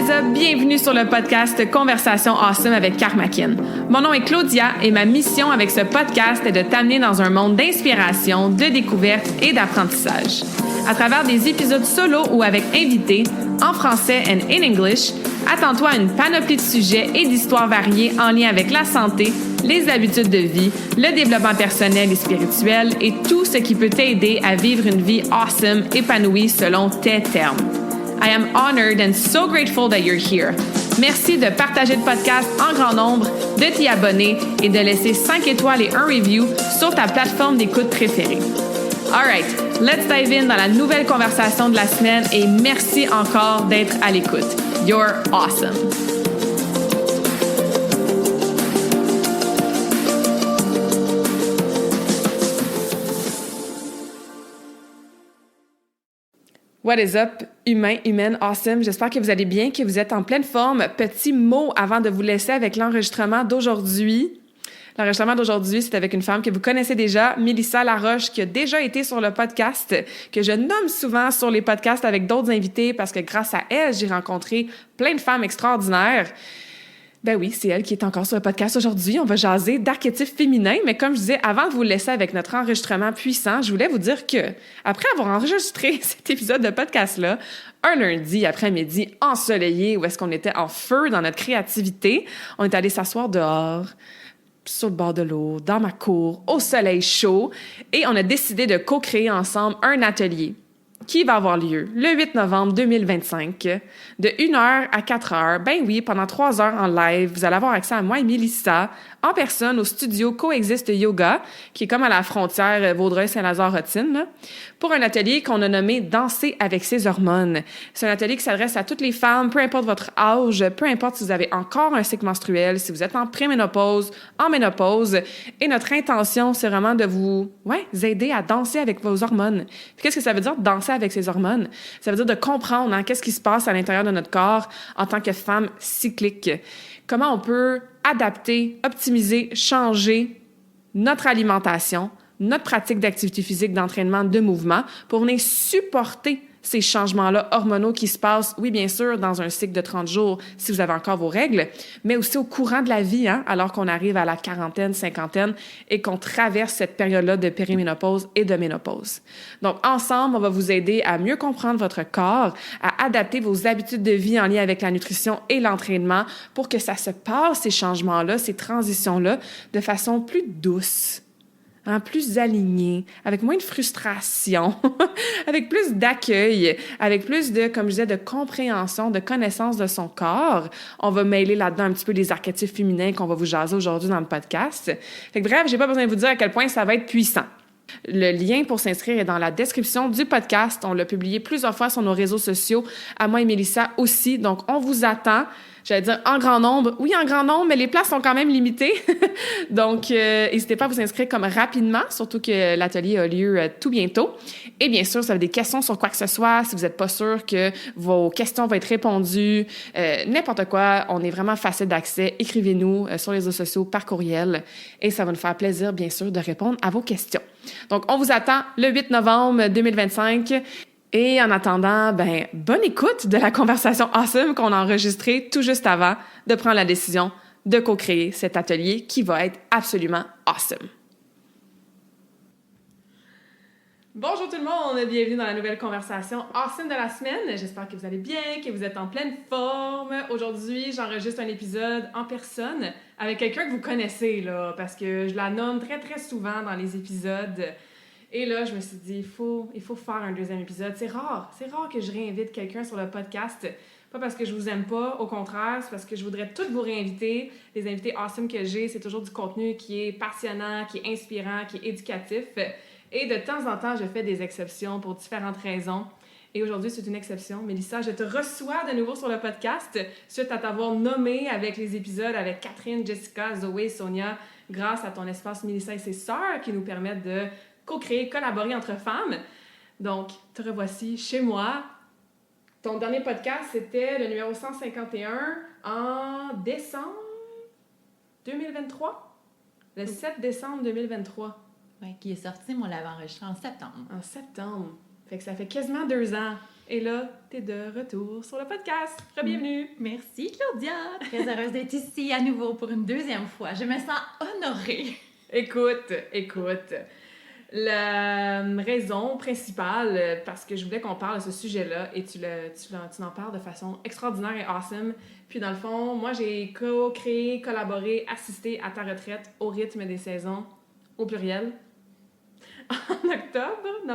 is up? Bienvenue sur le podcast Conversation Awesome avec Karmakin. Mon nom est Claudia et ma mission avec ce podcast est de t'amener dans un monde d'inspiration, de découverte et d'apprentissage. À travers des épisodes solo ou avec invités, en français and in English, attends-toi à une panoplie de sujets et d'histoires variées en lien avec la santé, les habitudes de vie, le développement personnel et spirituel et tout ce qui peut t'aider à vivre une vie awesome, épanouie selon tes termes. I am honored and so grateful that you're here. Merci de partager le podcast en grand nombre, de t'y abonner et de laisser 5 étoiles et un review sur ta plateforme d'écoute préférée. All right, let's dive in dans la nouvelle conversation de la semaine et merci encore d'être à l'écoute. You're awesome. What is up, humain, humaine, awesome? J'espère que vous allez bien, que vous êtes en pleine forme. Petit mot avant de vous laisser avec l'enregistrement d'aujourd'hui. L'enregistrement d'aujourd'hui, c'est avec une femme que vous connaissez déjà, Mélissa Laroche, qui a déjà été sur le podcast, que je nomme souvent sur les podcasts avec d'autres invités parce que grâce à elle, j'ai rencontré plein de femmes extraordinaires. Ben oui, c'est elle qui est encore sur le podcast aujourd'hui. On va jaser d'archétypes féminins, mais comme je disais, avant de vous laisser avec notre enregistrement puissant, je voulais vous dire que, après avoir enregistré cet épisode de podcast-là, un lundi après-midi ensoleillé, où est-ce qu'on était en feu dans notre créativité, on est allé s'asseoir dehors, sur le bord de l'eau, dans ma cour, au soleil chaud, et on a décidé de co-créer ensemble un atelier qui va avoir lieu le 8 novembre 2025, de 1h à 4h. Ben oui, pendant 3 heures en live, vous allez avoir accès à moi et Mélissa, en personne, au studio Coexiste Yoga, qui est comme à la frontière Vaudreuil-Saint-Lazare-Rottine, là, pour un atelier qu'on a nommé « Danser avec ses hormones ». C'est un atelier qui s'adresse à toutes les femmes, peu importe votre âge, peu importe si vous avez encore un cycle menstruel, si vous êtes en préménopause, en ménopause. Et notre intention, c'est vraiment de vous aider à danser avec vos hormones. Puis qu'est-ce que ça veut dire, danser avec ses hormones? Ça veut dire de comprendre qu'est-ce qui se passe à l'intérieur de notre corps en tant que femme cyclique. Comment on peut adapter, optimiser, changer notre alimentation, notre pratique d'activité physique, d'entraînement, de mouvement pour venir supporter ces changements-là hormonaux qui se passent, oui, bien sûr, dans un cycle de 30 jours si vous avez encore vos règles, mais aussi au courant de la vie, alors qu'on arrive à la quarantaine, cinquantaine et qu'on traverse cette période-là de périménopause et de ménopause. Donc, ensemble, on va vous aider à mieux comprendre votre corps, à adapter vos habitudes de vie en lien avec la nutrition et l'entraînement pour que ça se passe, ces changements-là, ces transitions-là, de façon plus douce. Plus aligné, avec moins de frustration, avec plus d'accueil, avec plus de, comme je disais, de compréhension, de connaissance de son corps. On va mêler là-dedans un petit peu les archétypes féminins qu'on va vous jaser aujourd'hui dans le podcast. Fait que bref, j'ai pas besoin de vous dire à quel point ça va être puissant. Le lien pour s'inscrire est dans la description du podcast. On l'a publié plusieurs fois sur nos réseaux sociaux, à moi et Mélissa aussi. Donc, on vous attend. J'allais dire en grand nombre. Oui, en grand nombre, mais les places sont quand même limitées. Donc, n'hésitez pas à vous inscrire comme rapidement, surtout que l'atelier a lieu tout bientôt. Et bien sûr, si vous avez des questions sur quoi que ce soit, si vous n'êtes pas sûr que vos questions vont être répondues, n'importe quoi, on est vraiment facile d'accès. Écrivez-nous sur les réseaux sociaux par courriel et ça va nous faire plaisir, bien sûr, de répondre à vos questions. Donc, on vous attend le 8 novembre 2025. Et en attendant, bonne écoute de la conversation awesome qu'on a enregistrée tout juste avant de prendre la décision de co-créer cet atelier qui va être absolument awesome. Bonjour tout le monde, bienvenue dans la nouvelle conversation awesome de la semaine. J'espère que vous allez bien, que vous êtes en pleine forme. Aujourd'hui, j'enregistre un épisode en personne avec quelqu'un que vous connaissez, là, parce que je la nomme très, très souvent dans les épisodes. Et là, je me suis dit, il faut faire un deuxième épisode. C'est rare que je réinvite quelqu'un sur le podcast. Pas parce que je vous aime pas, au contraire, c'est parce que je voudrais toutes vous réinviter. Les invités awesome que j'ai, c'est toujours du contenu qui est passionnant, qui est inspirant, qui est éducatif. Et de temps en temps, je fais des exceptions pour différentes raisons. Et aujourd'hui, c'est une exception. Mélissa, je te reçois de nouveau sur le podcast suite à t'avoir nommé avec les épisodes avec Catherine, Jessica, Zoé, Sonia, grâce à ton espace Mélissa et ses sœurs qui nous permettent de co-créer, collaborer entre femmes. Donc, te revoici chez moi. Ton dernier podcast, c'était le numéro 151 en décembre 2023. Le 7 décembre 2023. Oui, qui est sorti, moi, on l'avait enregistré en septembre. En septembre. Fait que ça fait quasiment 2 ans. Et là, t'es de retour sur le podcast. Bienvenue. Merci Claudia. Très heureuse d'être ici à nouveau pour une deuxième fois. Je me sens honorée. Écoute. La raison principale, parce que je voulais qu'on parle de ce sujet-là, et tu en parles de façon extraordinaire et awesome. Puis dans le fond, moi, j'ai co-créé, collaboré, assisté à ta retraite au rythme des saisons, au pluriel, en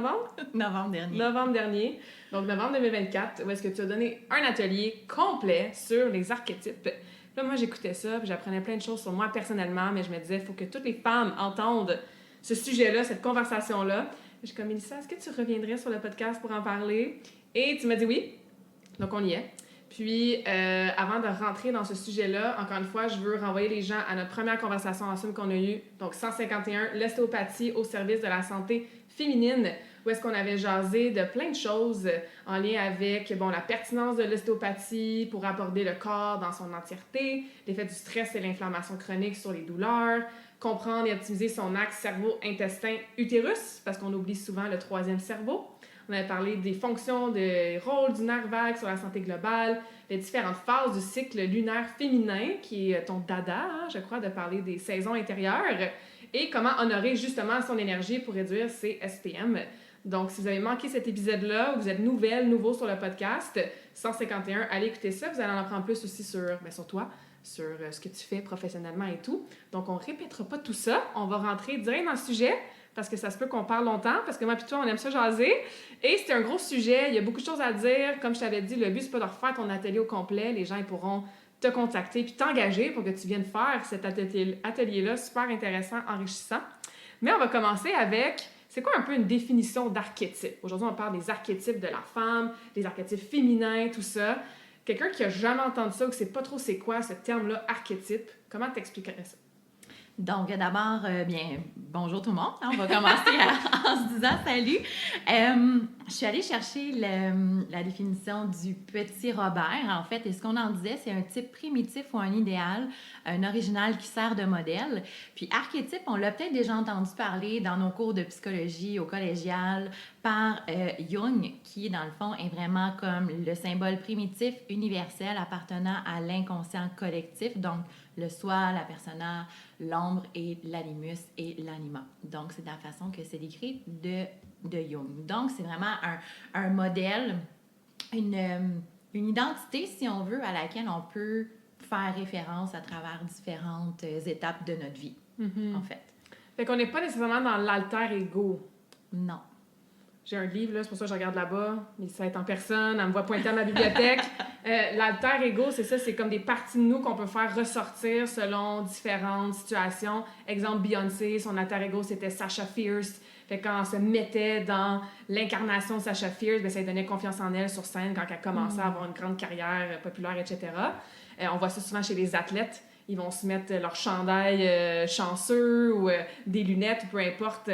novembre dernier, donc novembre 2024, où est-ce que tu as donné un atelier complet sur les archétypes. Puis là, moi, j'écoutais ça, puis j'apprenais plein de choses sur moi personnellement, mais je me disais, il faut que toutes les femmes entendent ce sujet-là, cette conversation-là. Je suis comme, Mélissa, est-ce que tu reviendrais sur le podcast pour en parler? Et tu m'as dit oui, donc on y est. Puis, avant de rentrer dans ce sujet-là, encore une fois, je veux renvoyer les gens à notre première conversation ensemble qu'on a eue, donc 151, l'ostéopathie au service de la santé féminine, où est-ce qu'on avait jasé de plein de choses en lien avec la pertinence de l'ostéopathie pour aborder le corps dans son entièreté, l'effet du stress et l'inflammation chronique sur les douleurs, comprendre et optimiser son axe cerveau-intestin-utérus, parce qu'on oublie souvent le troisième cerveau. On avait parlé des fonctions, des rôles du nerf vague sur la santé globale, les différentes phases du cycle lunaire féminin, qui est ton dada, je crois, de parler des saisons intérieures, et comment honorer justement son énergie pour réduire ses SPM. Donc, si vous avez manqué cet épisode-là, ou vous êtes nouveau sur le podcast, 151, allez écouter ça. Vous allez en apprendre plus aussi sur toi, sur ce que tu fais professionnellement et tout. Donc, on ne répétera pas tout ça. On va rentrer direct dans le sujet, parce que ça se peut qu'on parle longtemps, parce que moi et toi, on aime ça jaser. Et c'est un gros sujet, il y a beaucoup de choses à dire. Comme je t'avais dit, le but, c'est pas de refaire ton atelier au complet. Les gens, ils pourront te contacter puis t'engager pour que tu viennes faire cet atelier-là, super intéressant, enrichissant. Mais on va commencer avec, c'est quoi un peu une définition d'archétype? Aujourd'hui, on parle des archétypes de la femme, des archétypes féminins, tout ça. Quelqu'un qui a jamais entendu ça ou qui sait pas trop c'est quoi ce terme-là, archétype, comment t'expliquerais ça? Donc, d'abord, bonjour tout le monde. On va commencer en se disant salut. Je suis allée chercher la définition du petit Robert, en fait, et ce qu'on en disait, c'est un type primitif ou un idéal, un original qui sert de modèle. Puis archétype, on l'a peut-être déjà entendu parler dans nos cours de psychologie au collégial par Jung, qui, dans le fond, est vraiment comme le symbole primitif universel appartenant à l'inconscient collectif, donc le soi, la persona, l'ombre et l'animus et l'anima. Donc, c'est la façon que c'est décrit de Jung. Donc, c'est vraiment un modèle, une identité, si on veut, à laquelle on peut faire référence à travers différentes étapes de notre vie, en fait. Fait qu'on n'est pas nécessairement dans l'alter ego. Non. J'ai un livre, là, c'est pour ça que je regarde là-bas. Mais ça va être en personne, elle me voit pointer à ma bibliothèque. L'alter ego, c'est ça, c'est comme des parties de nous qu'on peut faire ressortir selon différentes situations. Exemple, Beyoncé, son alter ego, c'était Sasha Fierce. Fait que quand elle se mettait dans l'incarnation de Sasha Fierce, bien, ça lui donnait confiance en elle sur scène quand elle commençait à avoir une grande carrière populaire, etc. On voit ça souvent chez les athlètes. Ils vont se mettre leur chandail chanceux ou des lunettes, peu importe.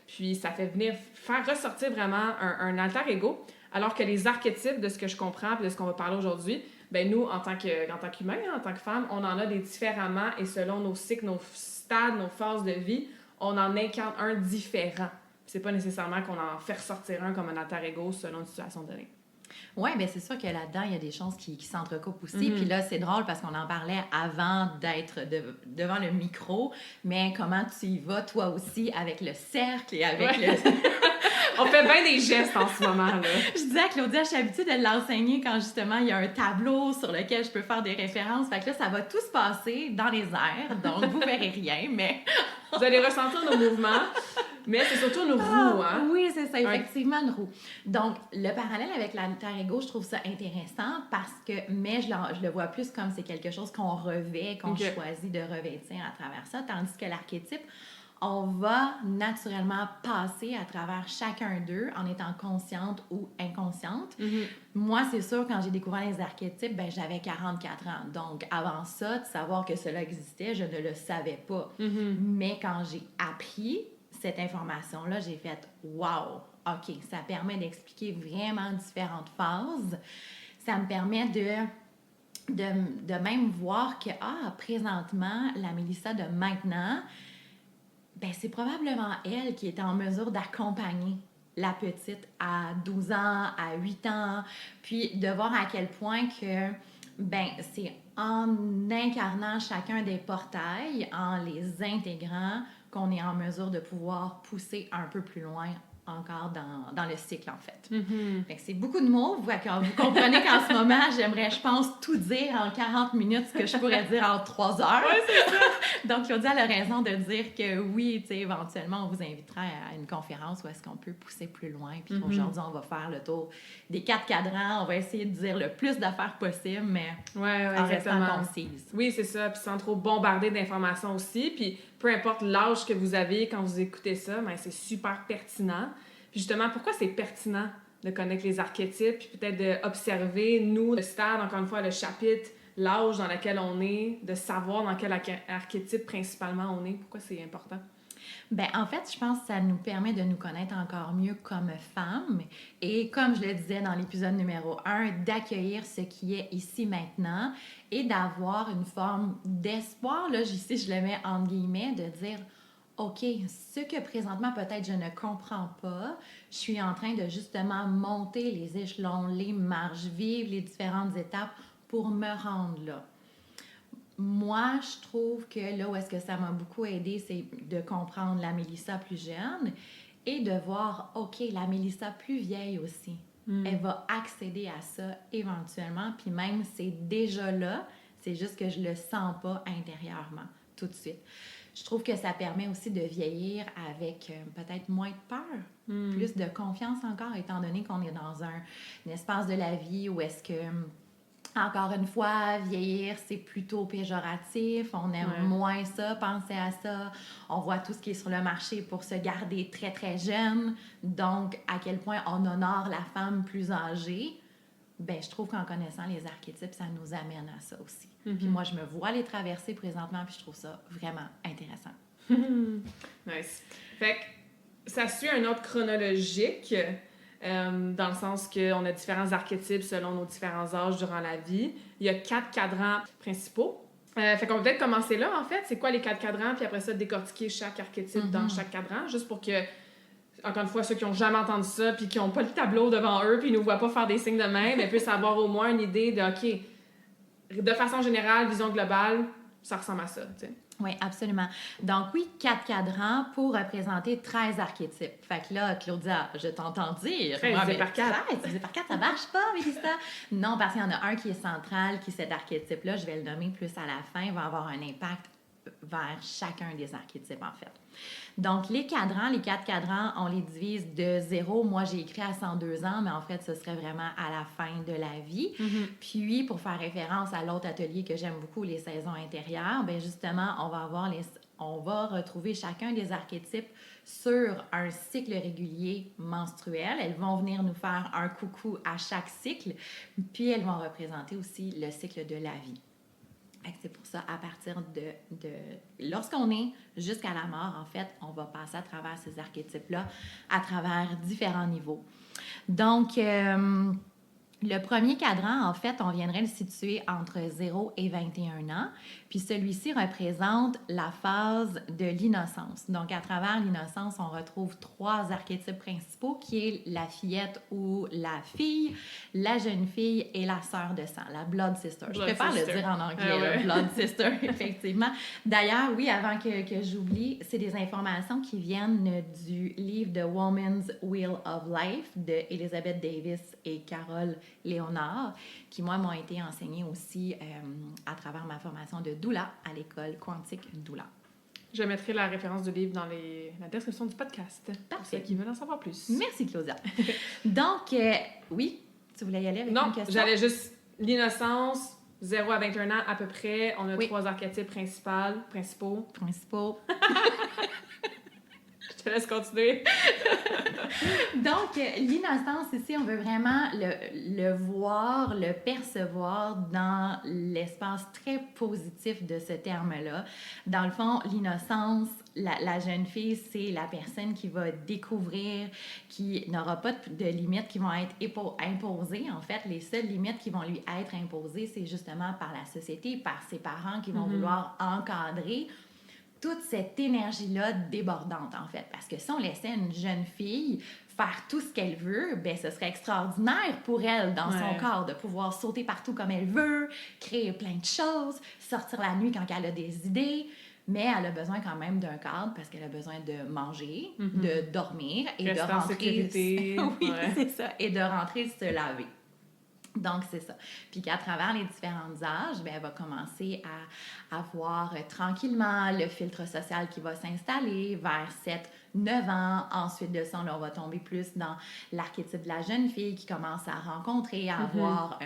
Puis ça fait faire ressortir vraiment un alter ego. Alors que les archétypes, de ce que je comprends et de ce qu'on va parler aujourd'hui, ben nous, en tant qu'humains, en tant que femmes, on en a des différemment et selon nos cycles, nos stades, nos phases de vie, on en incarne un différent. C'est pas nécessairement qu'on en fait ressortir un comme un alter ego selon une situation donnée. Oui, bien c'est sûr que là-dedans, il y a des choses qui s'entrecoupent aussi. Puis là, c'est drôle parce qu'on en parlait avant d'être devant le micro, mais comment tu y vas toi aussi avec le cercle et avec le... On fait bien des gestes en ce moment, là. Je disais à Claudia, je suis habituée de l'enseigner quand justement il y a un tableau sur lequel je peux faire des références. Fait que là, ça va tout se passer dans les airs, donc vous verrez rien, mais... Vous allez ressentir nos mouvements, mais c'est surtout une roue, hein? Oui, c'est ça, effectivement, une roue. Donc, le parallèle avec l'alter ego, je trouve ça intéressant parce que, mais je le vois plus comme c'est quelque chose qu'on revêt, qu'on choisit de revêtir à travers ça, tandis que l'archétype, on va naturellement passer à travers chacun d'eux en étant consciente ou inconsciente. Mm-hmm. Moi, c'est sûr, quand j'ai découvert les archétypes, ben, j'avais 44 ans. Donc, avant ça, de savoir que cela existait, je ne le savais pas. Mm-hmm. Mais quand j'ai appris cette information-là, j'ai fait « Wow! OK, ça permet d'expliquer vraiment différentes phases. Ça me permet de même voir que, présentement, la Mélissa de maintenant... Ben, c'est probablement elle qui est en mesure d'accompagner la petite à 12 ans, à 8 ans, puis de voir à quel point que, c'est en incarnant chacun des portails, en les intégrant, qu'on est en mesure de pouvoir pousser un peu plus loin encore dans le cycle, en fait. Fait que c'est beaucoup de mots. Vous comprenez qu'en ce moment, j'aimerais, je pense, tout dire en 40 minutes, ce que je pourrais dire en 3 heures. Ouais, c'est ça. Donc, Claudia a raison de dire que oui, tu sais, éventuellement, on vous invitera à une conférence où est-ce qu'on peut pousser plus loin. Puis aujourd'hui, on va faire le tour des 4 cadrans. On va essayer de dire le plus d'affaires possible, mais en restant concise. Oui, c'est ça. Puis sans trop bombarder d'informations aussi. Puis peu importe l'âge que vous avez quand vous écoutez ça, c'est super pertinent. Puis justement, pourquoi c'est pertinent de connaître les archétypes, puis peut-être d'observer, nous, le stade, encore une fois, le chapitre, l'âge dans lequel on est, de savoir dans quel archétype principalement on est. Pourquoi c'est important? En fait, je pense que ça nous permet de nous connaître encore mieux comme femmes et, comme je le disais dans l'épisode numéro 1, d'accueillir ce qui est ici maintenant et d'avoir une forme d'espoir, là, ici je le mets entre guillemets, de dire OK, ce que présentement peut-être je ne comprends pas, je suis en train de justement monter les échelons, les marches, vivre les différentes étapes pour me rendre là. Moi, je trouve que là où est-ce que ça m'a beaucoup aidé, c'est de comprendre la Mélissa plus jeune et de voir, OK, la Mélissa plus vieille aussi. Elle va accéder à ça éventuellement, puis même c'est déjà là, c'est juste que je le sens pas intérieurement tout de suite. Je trouve que ça permet aussi de vieillir avec peut-être moins de peur, plus de confiance encore, étant donné qu'on est dans un espace de la vie où est-ce que... Encore une fois, vieillir, c'est plutôt péjoratif. On aime moins ça, penser à ça. On voit tout ce qui est sur le marché pour se garder très, très jeune. Donc, à quel point on honore la femme plus âgée, je trouve qu'en connaissant les archétypes, ça nous amène à ça aussi. Puis moi, je me vois les traverser présentement, puis je trouve ça vraiment intéressant. Nice. Fait que ça suit un ordre chronologique... dans le sens qu'on a différents archétypes selon nos différents âges durant la vie. Il y a 4 cadrans principaux. Fait qu'on va peut-être commencer là, en fait. C'est quoi les 4 cadrans? Puis après ça, décortiquer chaque archétype dans chaque cadran, juste pour que, encore une fois, ceux qui n'ont jamais entendu ça puis qui n'ont pas le tableau devant eux puis ils ne nous voient pas faire des signes de main, puissent avoir au moins une idée de, OK, de façon générale, vision globale, ça ressemble à ça, tu sais. Oui, absolument. Donc oui, 4 cadrans pour représenter 13 archétypes. Fait que là, Claudia, je t'entends dire... 13 divisé par 4. 13 divisé par 4, ça marche pas, Mélissa? Non, parce qu'il y en a un qui est central, qui est cet archétype-là, je vais le nommer plus à la fin, va avoir un impact vers chacun des archétypes, en fait. Donc, les 4 cadrans, on les divise de 0. Moi, j'ai écrit à 102 ans, mais en fait, ce serait vraiment à la fin de la vie. Puis, pour faire référence à l'autre atelier que j'aime beaucoup, les saisons intérieures, justement, on va retrouver chacun des archétypes sur un cycle régulier menstruel. Elles vont venir nous faire un coucou à chaque cycle, puis elles vont représenter aussi le cycle de la vie. C'est pour ça, à partir de lorsqu'on est jusqu'à la mort, en fait, on va passer à travers ces archétypes-là, à travers différents niveaux. Donc, le premier cadran, en fait, on viendrait le situer entre 0 et 21 ans. Puis celui-ci représente la phase de l'innocence. Donc, à travers l'innocence, on retrouve 3 archétypes principaux, qui est la fillette ou la fille, la jeune fille et la sœur de sang, la blood sister. Je préfère le dire en anglais, blood sister, effectivement. D'ailleurs, oui, avant que j'oublie, c'est des informations qui viennent du livre The Woman's Wheel of Life de Elizabeth Davis et Carole Léonard, qui, moi, m'ont été enseignées aussi à travers ma formation de doula à l'école quantique doula. Je mettrai la référence du livre dans la description du podcast. Parfait. Pour ceux qui veulent en savoir plus. Merci, Claudia. Donc, oui, tu voulais y aller avec une question? Non, j'allais juste... L'innocence, 0 à 21 ans à peu près. On a 3 archétypes principaux. Je te laisse continuer. Donc, l'innocence ici, on veut vraiment le voir, le percevoir dans l'espace très positif de ce terme-là. Dans le fond, l'innocence, la jeune fille, c'est la personne qui va découvrir, qui n'aura pas de limites qui vont être imposées. En fait, les seules limites qui vont lui être imposées, c'est justement par la société, par ses parents qui vont vouloir encadrer toute cette énergie-là débordante, en fait. Parce que si on laissait une jeune fille faire tout ce qu'elle veut, ben ce serait extraordinaire pour elle dans son corps de pouvoir sauter partout comme elle veut, créer plein de choses, sortir la nuit quand elle a des idées. Mais elle a besoin quand même d'un cadre parce qu'elle a besoin de manger, de dormir et rester de rentrer. En sécurité. Oui, c'est ça. Et de rentrer se laver. Donc, c'est ça. Puis qu'à travers les différents âges, bien, elle va commencer à avoir tranquillement le filtre social qui va s'installer vers 7-9 ans. Ensuite de ça, on va tomber plus dans l'archétype de la jeune fille qui commence à rencontrer, à avoir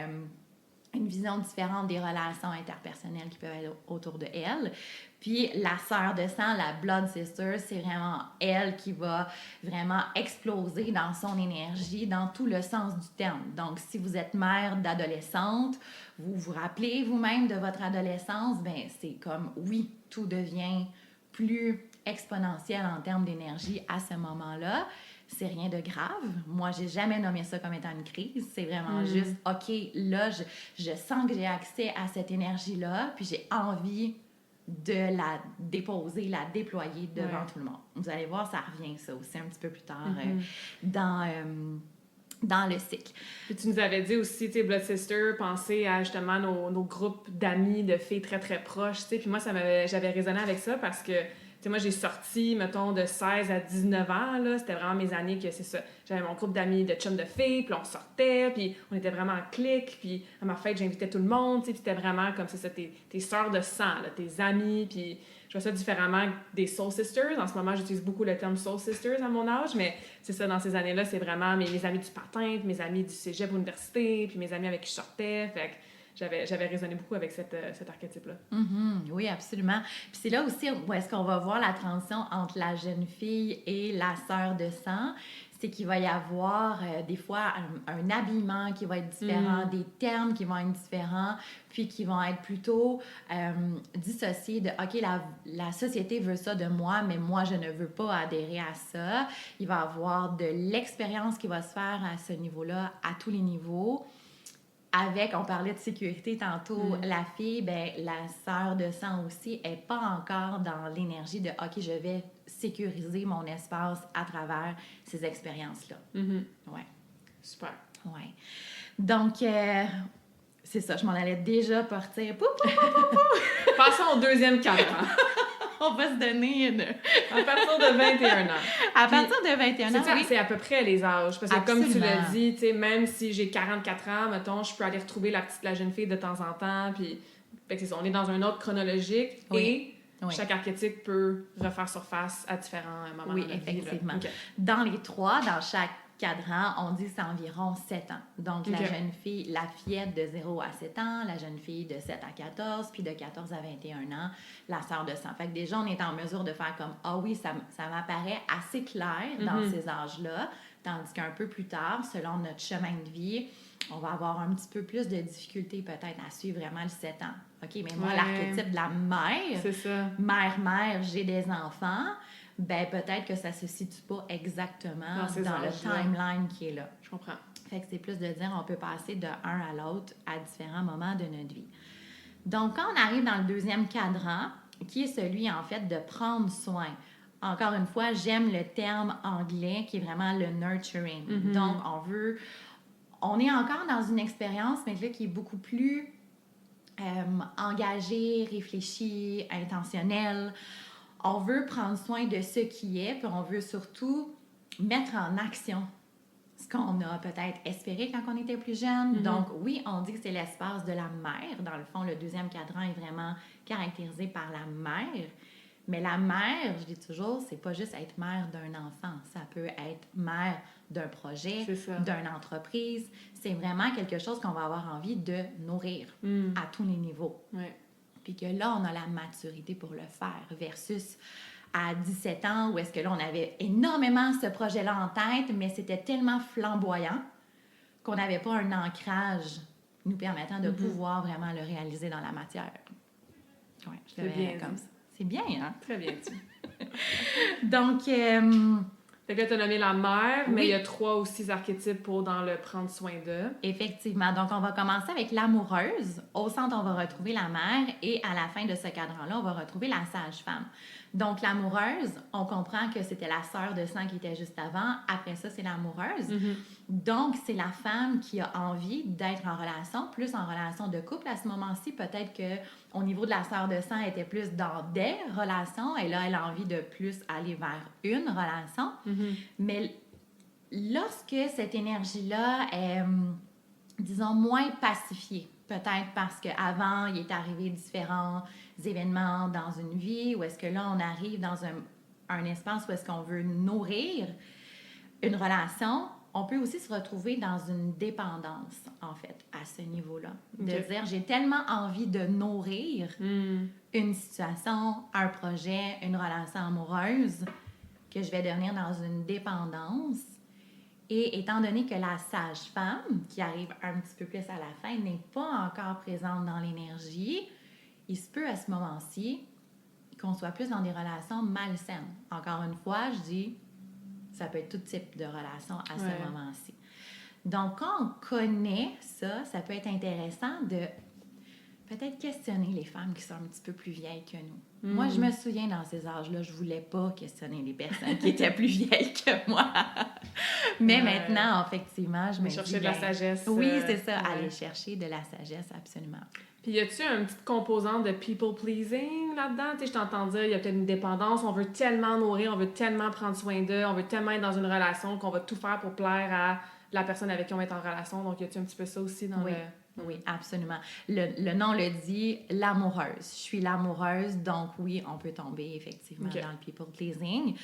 une vision différente des relations interpersonnelles qui peuvent être autour de elle. Puis la sœur de sang, la blood sister, c'est vraiment elle qui va vraiment exploser dans son énergie, dans tout le sens du terme. Donc, si vous êtes mère d'adolescente, vous vous rappelez vous-même de votre adolescence, bien, c'est comme, oui, tout devient plus exponentiel en termes d'énergie à ce moment-là. C'est rien de grave. Moi, j'ai jamais nommé ça comme étant une crise. C'est vraiment juste, OK, là, je sens que j'ai accès à cette énergie-là, puis j'ai envie de la déposer, la déployer devant tout le monde. Vous allez voir, ça revient, ça aussi, un petit peu plus tard dans le cycle. Puis tu nous avais dit aussi, tu sais, Blood Sister, penser à justement nos groupes d'amis, de filles très, très proches, tu sais. Puis moi, j'avais raisonné avec ça parce que, tu sais, moi, j'ai sorti, mettons, de 16 à 19 ans, là. C'était vraiment mes années que c'est ça. J'avais mon groupe d'amis de chums de filles, puis on sortait, puis on était vraiment en clique, puis à ma fête, j'invitais tout le monde, tu sais. Puis c'était vraiment comme c'est ça, tes sœurs de sang, là, tes amis, puis je vois ça différemment des Soul Sisters. En ce moment, j'utilise beaucoup le terme Soul Sisters à mon âge, mais c'est ça, dans ces années-là, c'est vraiment mes amis du patin, puis mes amis du cégep à l'université, puis mes amis avec qui je sortais. Fait que j'avais raisonné beaucoup avec cet archétype-là. Oui, absolument. Puis c'est là aussi où est-ce qu'on va voir la transition entre la jeune fille et la sœur de sang. C'est qu'il va y avoir des fois un habillement qui va être différent, des termes qui vont être différents, puis qui vont être plutôt dissociés de « OK, la société veut ça de moi, mais moi, je ne veux pas adhérer à ça. » Il va y avoir de l'expérience qui va se faire à ce niveau-là, à tous les niveaux. Avec, on parlait de sécurité tantôt, la fille, ben la sœur de sang aussi, n'est pas encore dans l'énergie de « OK, je vais sécuriser mon espace à travers ces expériences-là. » Ouais. Super. Ouais. Donc, c'est ça, je m'en allais déjà partir. Passons au deuxième cadran. On va se donner À partir de 21 ans. À partir de 21 ans, oui. C'est à peu près les âges. Parce que Absolument. comme tu l'as dit, même si j'ai 44 ans, mettons, je peux aller retrouver la jeune fille de temps en temps. Puis, fait que c'est ça, on est dans un ordre chronologique et chaque archétype peut refaire surface à différents moments. Oui, de la vie, effectivement. Okay. Dans les trois, dans chaque cadran, on dit que c'est environ 7 ans. Donc, la jeune fille, la fillette de 0 à 7 ans, la jeune fille de 7 à 14, puis de 14 à 21 ans, la sœur de sang. Fait que déjà, on est en mesure de faire comme « Ah oui, ça m'apparaît assez clair dans ces âges-là. » Tandis qu'un peu plus tard, selon notre chemin de vie, on va avoir un petit peu plus de difficultés peut-être à suivre vraiment le 7 ans. OK, mais moi, l'archétype de la mère, c'est ça. Mère, j'ai des enfants, ben peut-être que ça se situe pas exactement dans le timeline qui est là. Je comprends. Fait que c'est plus de dire on peut passer de un à l'autre à différents moments de notre vie. Donc, quand on arrive dans le deuxième cadran, qui est celui, en fait, de prendre soin. Encore une fois, j'aime le terme anglais qui est vraiment le nurturing. Donc, on est encore dans une expérience, mais là, qui est beaucoup plus engagée, réfléchie, intentionnelle. On veut prendre soin de ce qui est, puis on veut surtout mettre en action ce qu'on a peut-être espéré quand on était plus jeune. Donc, oui, on dit que c'est l'espace de la mère. Dans le fond, le deuxième cadran est vraiment caractérisé par la mère. Mais la mère, je dis toujours, c'est pas juste être mère d'un enfant. Ça peut être mère d'un projet, d'une entreprise. C'est vraiment quelque chose qu'on va avoir envie de nourrir à tous les niveaux. Ouais. Puis que là, on a la maturité pour le faire versus à 17 ans où est-ce que là, on avait énormément ce projet-là en tête, mais c'était tellement flamboyant qu'on n'avait pas un ancrage nous permettant de pouvoir vraiment le réaliser dans la matière. Oui, je le verrais comme ça. C'est bien, hein? Très bien, tu. Donc, Fait que là, t'as nommé la mère, mais Oui. il y a 3 aussi archétypes pour dans le prendre soin d'eux. Effectivement. Donc, on va commencer avec l'amoureuse. Au centre, on va retrouver la mère et à la fin de ce cadran-là, on va retrouver la sage-femme. Donc, l'amoureuse, on comprend que c'était la sœur de sang qui était juste avant. Après ça, c'est l'amoureuse. Donc, c'est la femme qui a envie d'être en relation, plus en relation de couple. À ce moment-ci, peut-être qu'au niveau de la sœur de sang, elle était plus dans des relations et là, elle a envie de plus aller vers une relation. Mais lorsque cette énergie-là est, disons, moins pacifiée, peut-être parce qu'avant, il est arrivé différents événements dans une vie, ou est-ce que là, on arrive dans un espace où est-ce qu'on veut nourrir une relation, on peut aussi se retrouver dans une dépendance, en fait, à ce niveau-là. De dire, j'ai tellement envie de nourrir une situation, un projet, une relation amoureuse, que je vais devenir dans une dépendance. Et étant donné que la sage-femme, qui arrive un petit peu plus à la fin, n'est pas encore présente dans l'énergie, il se peut à ce moment-ci qu'on soit plus dans des relations malsaines. Encore une fois, je dis, ça peut être tout type de relation à ce moment-ci. Donc, quand on connaît ça, ça peut être intéressant de peut-être questionner les femmes qui sont un petit peu plus vieilles que nous. Moi, je me souviens, dans ces âges-là, je voulais pas questionner les personnes qui étaient plus vieilles que moi. Mais maintenant, effectivement, je me dis... chercher de la sagesse. Oui, c'est ça, aller chercher de la sagesse, absolument. Puis y a-tu une petite composante de people-pleasing là-dedans? Tu sais, je t'entends dire, il y a peut-être une dépendance, on veut tellement nourrir, on veut tellement prendre soin d'eux, on veut tellement être dans une relation qu'on va tout faire pour plaire à la personne avec qui on va être en relation. Donc, y a-tu un petit peu ça aussi dans le... Oui, absolument. Le nom le dit, l'amoureuse. Je suis l'amoureuse, donc oui, on peut tomber effectivement dans le people-pleasing.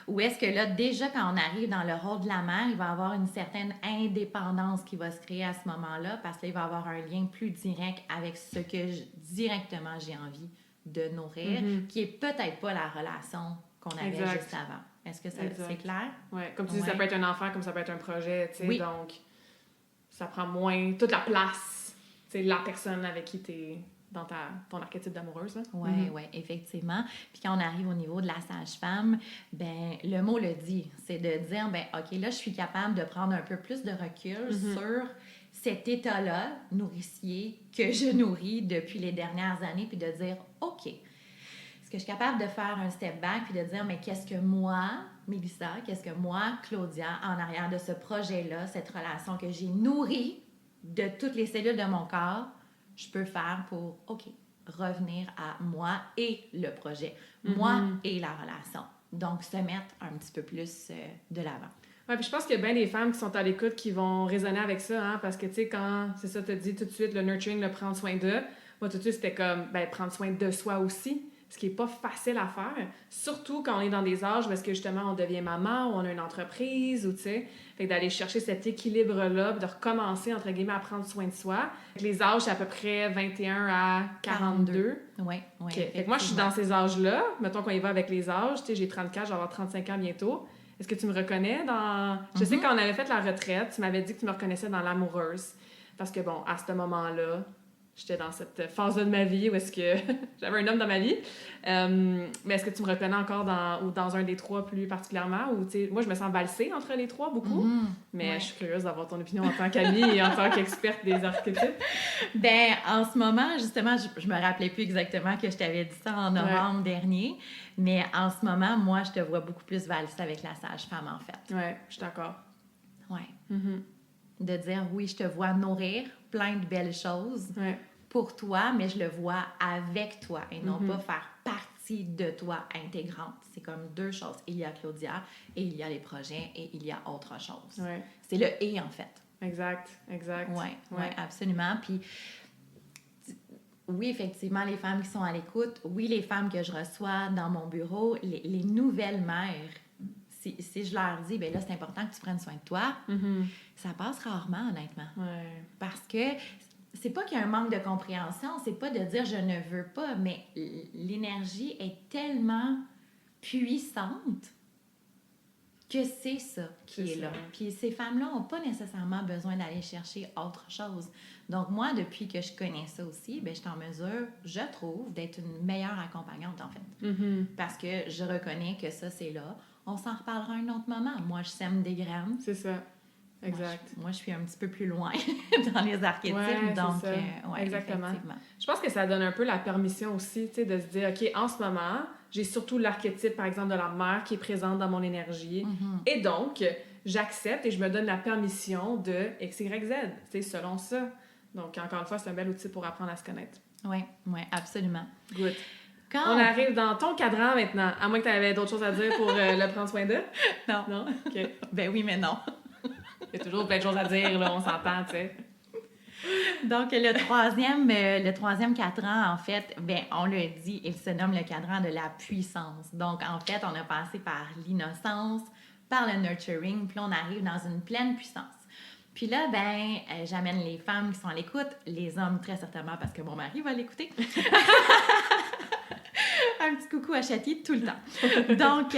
Ou est-ce que là, déjà quand on arrive dans le rôle de la mère, il va y avoir une certaine indépendance qui va se créer à ce moment-là, parce qu'il va y avoir un lien plus direct avec ce que directement j'ai envie de nourrir, qui est peut-être pas la relation qu'on avait juste avant. Est-ce que c'est clair? Oui, comme tu dis, ça peut être un enfant, comme ça peut être un projet, tu sais, donc ça prend moins toute la place. C'est la personne avec qui tu es dans ton archétype d'amoureuse. Oui, effectivement. Puis quand on arrive au niveau de la sage-femme, ben le mot le dit. C'est de dire, ben OK, là, je suis capable de prendre un peu plus de recul sur cet état-là nourricier que je nourris depuis les dernières années, puis de dire, OK, est-ce que je suis capable de faire un step back, puis de dire, mais qu'est-ce que moi, Mélissa, qu'est-ce que moi, Claudia, en arrière de ce projet-là, cette relation que j'ai nourrie de toutes les cellules de mon corps, je peux faire pour, OK, revenir à moi et le projet, moi et la relation. Donc, se mettre un petit peu plus de l'avant. Oui, puis je pense qu'il y a bien des femmes qui sont à l'écoute qui vont résonner avec ça, hein, parce que, tu sais, quand, c'est ça, tu as dit tout de suite, le nurturing, le prendre soin d'eux, moi, tout de suite, c'était comme, ben, prendre soin de soi aussi, ce qui n'est pas facile à faire, surtout quand on est dans des âges où est-ce que, justement, on devient maman, ou on a une entreprise, ou, tu sais, fait que d'aller chercher cet équilibre-là, puis de recommencer, entre guillemets, à prendre soin de soi. Les âges, c'est à peu près 21 à 42. Oui. Okay. Fait que moi, je suis dans ces âges-là. Mettons qu'on y va avec les âges. Tu sais, j'ai 34, je vais avoir 35 ans bientôt. Est-ce que tu me reconnais dans... Je sais que quand on avait fait la retraite, tu m'avais dit que tu me reconnaissais dans l'amoureuse. Parce que, bon, à ce moment-là, j'étais dans cette phase-là de ma vie où est-ce que j'avais un homme dans ma vie. Mais est-ce que tu me reconnais encore dans un des 3 plus particulièrement? Ou, moi, je me sens valsée entre les 3 beaucoup. Mais je suis curieuse d'avoir ton opinion en tant qu'amie et en tant qu'experte des archétypes. Ben, en ce moment, justement, je me rappelais plus exactement que je t'avais dit ça en novembre dernier. Mais en ce moment, moi, je te vois beaucoup plus valsée avec la sage-femme, en fait. Oui, je suis d'accord. Oui. De dire, oui, je te vois nourrir plein de belles choses pour toi, mais je le vois avec toi et non pas faire partie de toi intégrante. C'est comme 2 choses. Il y a Claudia et il y a les projets et il y a autre chose. C'est le « et » en fait. Exact. Oui, absolument. Puis, oui, effectivement, les femmes qui sont à l'écoute, oui, les femmes que je reçois dans mon bureau, les nouvelles mères, si je leur dis, bien là, c'est important que tu prennes soin de toi, ça passe rarement, honnêtement. Parce que c'est pas qu'il y a un manque de compréhension, c'est pas de dire je ne veux pas, mais l'énergie est tellement puissante que c'est ça qui est là. Puis ces femmes-là n'ont pas nécessairement besoin d'aller chercher autre chose. Donc moi, depuis que je connais ça aussi, bien, je suis en mesure, je trouve, d'être une meilleure accompagnante, en fait. Parce que je reconnais que ça, c'est là. on s'en reparlera un autre moment. Moi, je sème des graines. C'est ça. Exact. Moi, je suis un petit peu plus loin dans les archétypes, donc exactement. Effectivement. Je pense que ça donne un peu la permission aussi, tu sais, de se dire, OK, en ce moment, j'ai surtout l'archétype, par exemple, de la mère qui est présente dans mon énergie. Mm-hmm. Et donc, j'accepte et je me donne la permission de X, Y, Z, tu sais, selon ça. Donc, encore une fois, c'est un bel outil pour apprendre à se connaître. Oui, absolument. Good. On arrive dans ton cadran maintenant, à moins que tu avais d'autres choses à dire pour le prendre soin d'eux. Non. Non? OK. Ben oui, mais non. Il y a toujours plein de choses à dire, là, on s'entend, tu sais. Donc, le troisième cadran, en fait, ben, on l'a dit, il se nomme le cadran de la puissance. Donc, en fait, on a passé par l'innocence, par le nurturing, puis on arrive dans une pleine puissance. Puis là, ben, j'amène les femmes qui sont à l'écoute, les hommes très certainement parce que mon mari va l'écouter. Un petit coucou à Châty tout le temps. Donc,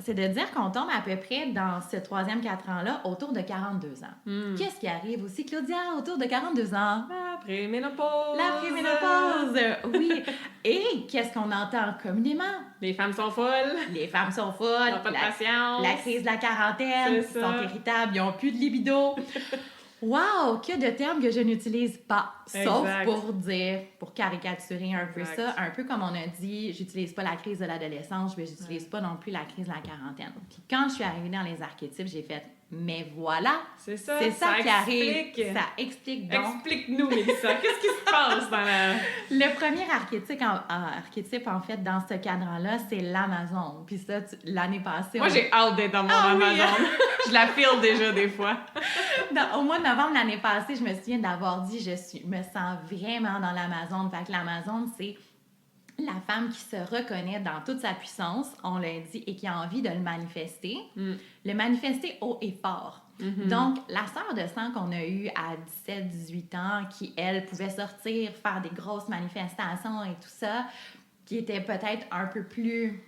c'est de dire qu'on tombe à peu près dans ce troisième cadran-là autour de 42 ans. Qu'est-ce qui arrive aussi, Claudia, autour de 42 ans? La préménopause! La préménopause! Oui. Et qu'est-ce qu'on entend communément? Les femmes sont folles! Les femmes sont folles! Ils n'ont pas de patience! La crise de la quarantaine! Ils sont irritables, ils n'ont plus de libido! Wow! Que de termes que je n'utilise pas. Sauf pour caricaturer un peu ça. Un peu comme on a dit, j'utilise pas la crise de l'adolescence, mais j'utilise pas non plus la crise de la quarantaine. Puis quand je suis arrivée dans les archétypes, j'ai fait « Mais voilà! » C'est ça qui arrive. Ça explique donc. Explique-nous, Mélissa. Qu'est-ce qui se passe dans la... Le premier archétype, en fait, dans ce cadran-là, c'est l'Amazon. Puis ça, l'année passée... Moi, j'ai hâte d'être dans mon Amazon. Oui. Je la file déjà des fois. Au mois de novembre l'année passée, je me souviens d'avoir dit je me sens vraiment dans l'Amazon. Fait que l'Amazon, c'est la femme qui se reconnaît dans toute sa puissance, on l'a dit, et qui a envie de le manifester. Le manifester haut et fort. Donc, la sœur de sang qu'on a eue à 17-18 ans, qui, elle, pouvait sortir, faire des grosses manifestations et tout ça, qui était peut-être un peu plus...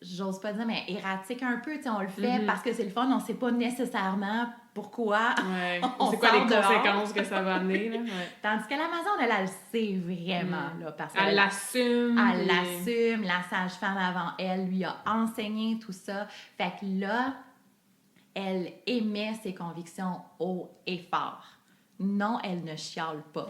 J'ose pas dire, mais erratique un peu, tu sais, on le fait parce que c'est le fun, on sait pas nécessairement pourquoi on sait quoi les conséquences que ça va amener, là. Tandis que l'Amazon, elle le sait vraiment, là, parce qu'elle l'assume. Elle l'assume, la sage-femme avant elle lui a enseigné tout ça. Fait que là, elle émet ses convictions haut et fort. Non, elle ne chiale pas.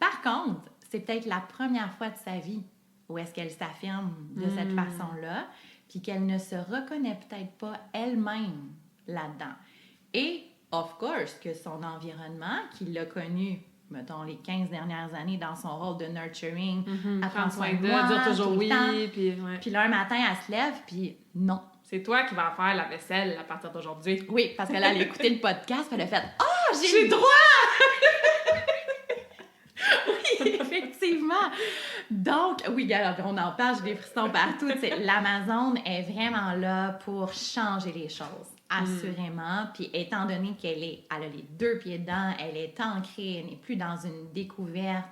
Par contre, c'est peut-être la première fois de sa vie où est-ce qu'elle s'affirme de cette façon-là, puis qu'elle ne se reconnaît peut-être pas elle-même là-dedans. Et, of course, que son environnement, qui l'a connu, mettons, les 15 dernières années dans son rôle de nurturing, à prendre soin de moi, dire toujours oui, puis là, un matin, elle se lève, puis non. C'est toi qui vas faire la vaisselle à partir d'aujourd'hui. Oui, parce qu'elle a écouté le podcast, elle a fait « Ah, j'ai le droit! » Oui, effectivement. Donc, oui, alors, on en parle, j'ai des frissons partout. L'Amazon est vraiment là pour changer les choses, assurément. Puis étant donné elle a les 2 pieds dedans, elle est ancrée, elle n'est plus dans une découverte,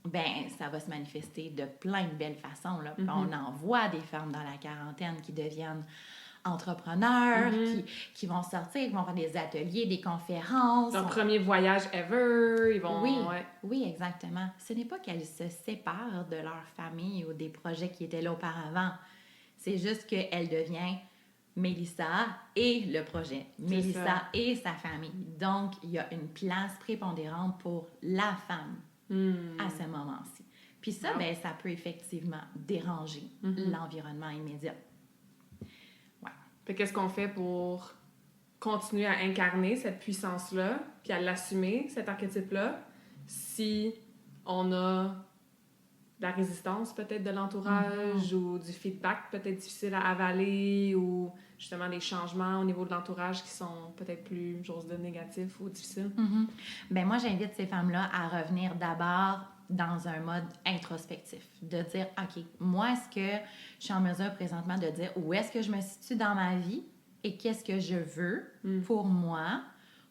ben ça va se manifester de plein de belles façons, là. On en voit des femmes dans la quarantaine qui deviennent entrepreneurs, qui vont sortir, qui vont faire des ateliers, des conférences. Leur premier voyage ever, ils vont... Oui, exactement. Ce n'est pas qu'elles se séparent de leur famille ou des projets qui étaient là auparavant. C'est juste qu'elle devient Mélissa et le projet. Mélissa et sa famille. Donc, il y a une place prépondérante pour la femme à ce moment-ci. Puis ça, ben, ça peut effectivement déranger l'environnement immédiat. Fait qu'est-ce qu'on fait pour continuer à incarner cette puissance-là, puis à l'assumer, cet archétype-là, si on a de la résistance peut-être de l'entourage ou du feedback peut-être difficile à avaler ou justement des changements au niveau de l'entourage qui sont peut-être plus, j'ose dire, négatifs ou difficiles? Ben moi, j'invite ces femmes-là à revenir d'abord dans un mode introspectif, de dire, OK, moi, est-ce que je suis en mesure présentement de dire où est-ce que je me situe dans ma vie et qu'est-ce que je veux pour moi,